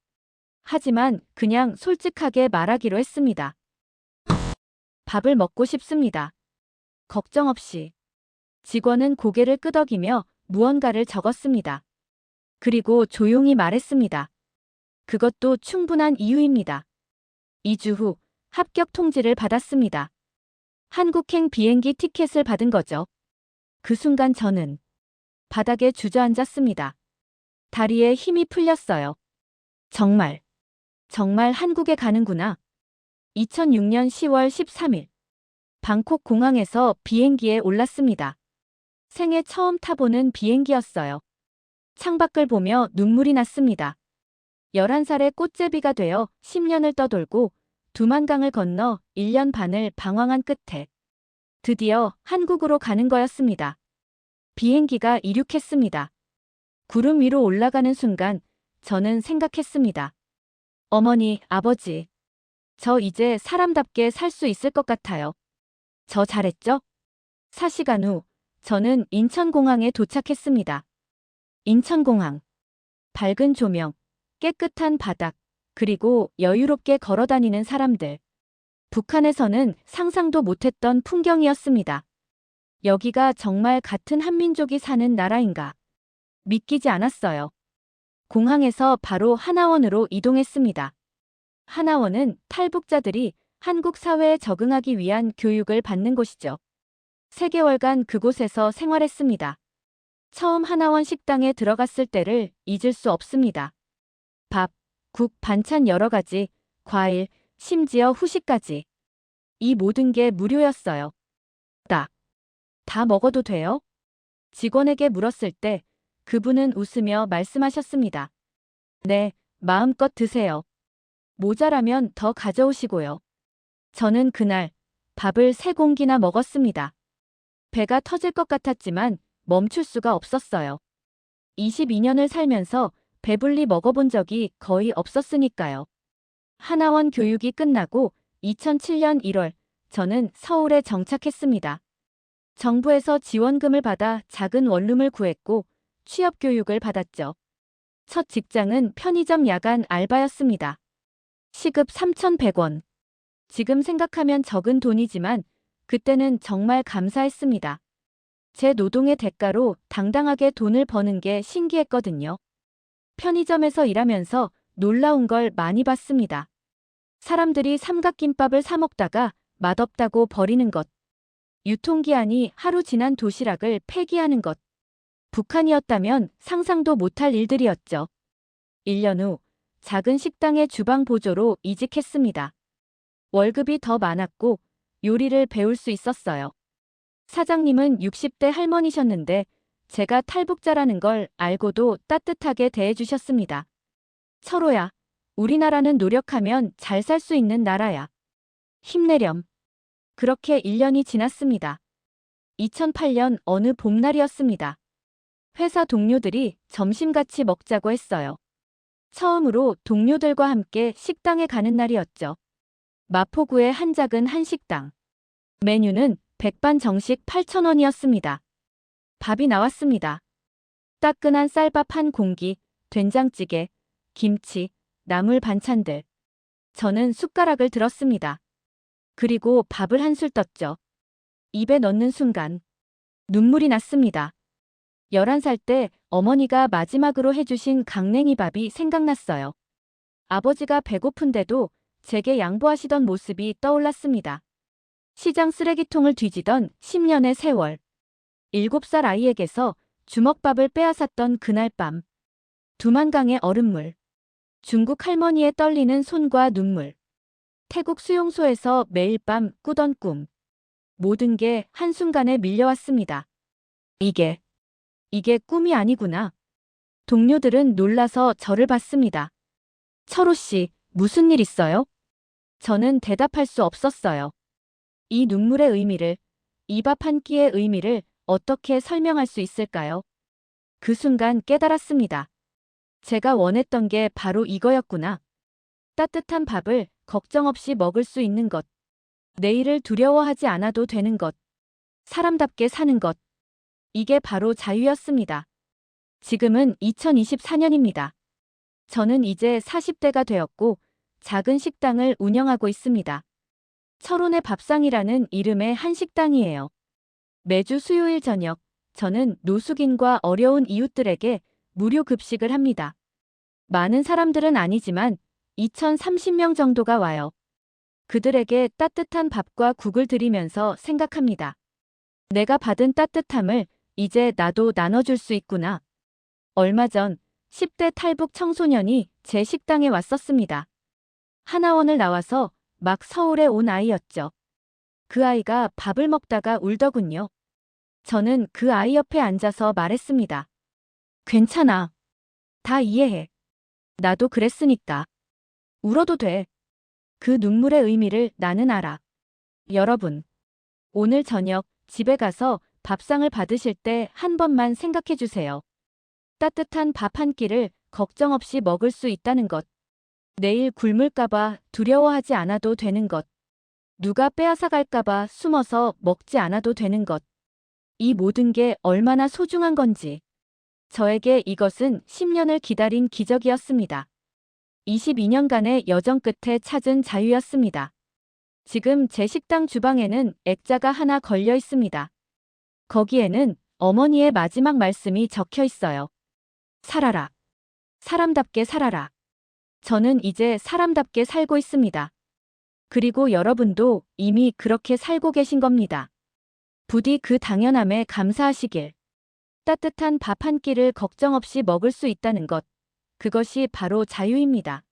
하지만 그냥 솔직하게 말하기로 했습니다. 밥을 먹고 싶습니다. 걱정 없이. 직원은 고개를 끄덕이며 무언가를 적었습니다. 그리고 조용히 말했습니다. 그것도 충분한 이유입니다. 2주 후 합격 통지를 받았습니다. 한국행 비행기 티켓을 받은 거죠. 그 순간 저는 바닥에 주저앉았습니다. 다리에 힘이 풀렸어요. 정말 한국에 가는구나. 2006년 10월 13일 방콕 공항에서 비행기에 올랐습니다. 생애 처음 타보는 비행기였어요. 창밖을 보며 눈물이 났습니다. 11살의 꽃제비가 되어 10년을 떠돌고 두만강을 건너 1년 반을 방황한 끝에 드디어 한국으로 가는 거였습니다. 비행기가 이륙했습니다. 구름 위로 올라가는 순간 저는 생각했습니다. 어머니, 아버지. 저 이제 사람답게 살 수 있을 것 같아요. 저 잘했죠? 4시간 후 저는 인천공항에 도착했습니다. 인천공항. 밝은 조명, 깨끗한 바닥, 그리고 여유롭게 걸어다니는 사람들. 북한에서는 상상도 못했던 풍경이었습니다. 여기가 정말 같은 한민족이 사는 나라인가? 믿기지 않았어요. 공항에서 바로 하나원으로 이동했습니다. 하나원은 탈북자들이 한국 사회에 적응하기 위한 교육을 받는 곳이죠. 3개월간 그곳에서 생활했습니다. 처음 하나원 식당에 들어갔을 때를 잊을 수 없습니다. 밥, 국, 반찬 여러 가지, 과일, 심지어 후식까지. 이 모든 게 무료였어요. 다 먹어도 돼요? 직원에게 물었을 때 그분은 웃으며 말씀하셨습니다. 네, 마음껏 드세요. 모자라면 더 가져오시고요. 저는 그날 밥을 3공기나 먹었습니다. 배가 터질 것 같았지만 멈출 수가 없었어요. 22년을 살면서 배불리 먹어본 적이 거의 없었으니까요. 하나원 교육이 끝나고 2007년 1월, 저는 서울에 정착했습니다. 정부에서 지원금을 받아 작은 원룸을 구했고 취업 교육을 받았죠. 첫 직장은 편의점 야간 알바였습니다. 시급 3,100원. 지금 생각하면 적은 돈이지만 그때는 정말 감사했습니다. 제 노동의 대가로 당당하게 돈을 버는 게 신기했거든요. 편의점에서 일하면서 놀라운 걸 많이 봤습니다. 사람들이 삼각김밥을 사 먹다가 맛없다고 버리는 것. 유통기한이 하루 지난 도시락을 폐기하는 것. 북한이었다면 상상도 못할 일들이었죠. 1년 후 작은 식당의 주방 보조로 이직했습니다. 월급이 더 많았고 요리를 배울 수 있었어요. 사장님은 60대 할머니셨는데 제가 탈북자라는 걸 알고도 따뜻하게 대해주셨습니다. 철호야, 우리나라는 노력하면 잘 살 수 있는 나라야. 힘내렴. 그렇게 1년이 지났습니다. 2008년 어느 봄날이었습니다. 회사 동료들이 점심 같이 먹자고 했어요. 처음으로 동료들과 함께 식당에 가는 날이었죠. 마포구의 한 작은 한식당. 메뉴는 백반 정식 8,000원이었습니다. 밥이 나왔습니다. 따끈한 쌀밥 한 공기, 된장찌개, 김치, 나물 반찬들. 저는 숟가락을 들었습니다. 그리고 밥을 한술 떴죠. 입에 넣는 순간 눈물이 났습니다. 11살 때 어머니가 마지막으로 해주신 강냉이밥이 생각났어요. 아버지가 배고픈데도 제게 양보하시던 모습이 떠올랐습니다. 시장 쓰레기통을 뒤지던 10년의 세월. 7살 아이에게서 주먹밥을 빼앗았던 그날 밤. 두만강의 얼음물. 중국 할머니의 떨리는 손과 눈물. 태국 수용소에서 매일 밤 꾸던 꿈. 모든 게 한순간에 밀려왔습니다. 이게 꿈이 아니구나. 동료들은 놀라서 저를 봤습니다. 철호 씨, 무슨 일 있어요? 저는 대답할 수 없었어요. 이 눈물의 의미를, 이 밥 한 끼의 의미를 어떻게 설명할 수 있을까요? 그 순간 깨달았습니다. 제가 원했던 게 바로 이거였구나. 따뜻한 밥을 걱정 없이 먹을 수 있는 것. 내일을 두려워하지 않아도 되는 것. 사람답게 사는 것. 이게 바로 자유였습니다. 지금은 2024년입니다. 저는 이제 40대가 되었고 작은 식당을 운영하고 있습니다. 철혼의 밥상이라는 이름의 한식당이에요. 매주 수요일 저녁, 저는 노숙인과 어려운 이웃들에게 무료 급식을 합니다. 많은 사람들은 아니지만 2,030명 정도가 와요. 그들에게 따뜻한 밥과 국을 드리면서 생각합니다. 내가 받은 따뜻함을 이제 나도 나눠줄 수 있구나. 얼마 전 10대 탈북 청소년이 제 식당에 왔었습니다. 하나원을 나와서 막 서울에 온 아이였죠. 그 아이가 밥을 먹다가 울더군요. 저는 그 아이 옆에 앉아서 말했습니다. 괜찮아. 다 이해해. 나도 그랬으니까. 울어도 돼. 그 눈물의 의미를 나는 알아. 여러분, 오늘 저녁 집에 가서 밥상을 받으실 때 한 번만 생각해 주세요. 따뜻한 밥 한 끼를 걱정 없이 먹을 수 있다는 것. 내일 굶을까봐 두려워하지 않아도 되는 것. 누가 빼앗아 갈까봐 숨어서 먹지 않아도 되는 것. 이 모든 게 얼마나 소중한 건지. 저에게 이것은 10년을 기다린 기적이었습니다. 22년간의 여정 끝에 찾은 자유였습니다. 지금 제 식당 주방에는 액자가 하나 걸려 있습니다. 거기에는 어머니의 마지막 말씀이 적혀 있어요. 살아라. 사람답게 살아라. 저는 이제 사람답게 살고 있습니다. 그리고 여러분도 이미 그렇게 살고 계신 겁니다. 부디 그 당연함에 감사하시길. 따뜻한 밥 한 끼를 걱정 없이 먹을 수 있다는 것. 그것이 바로 자유입니다.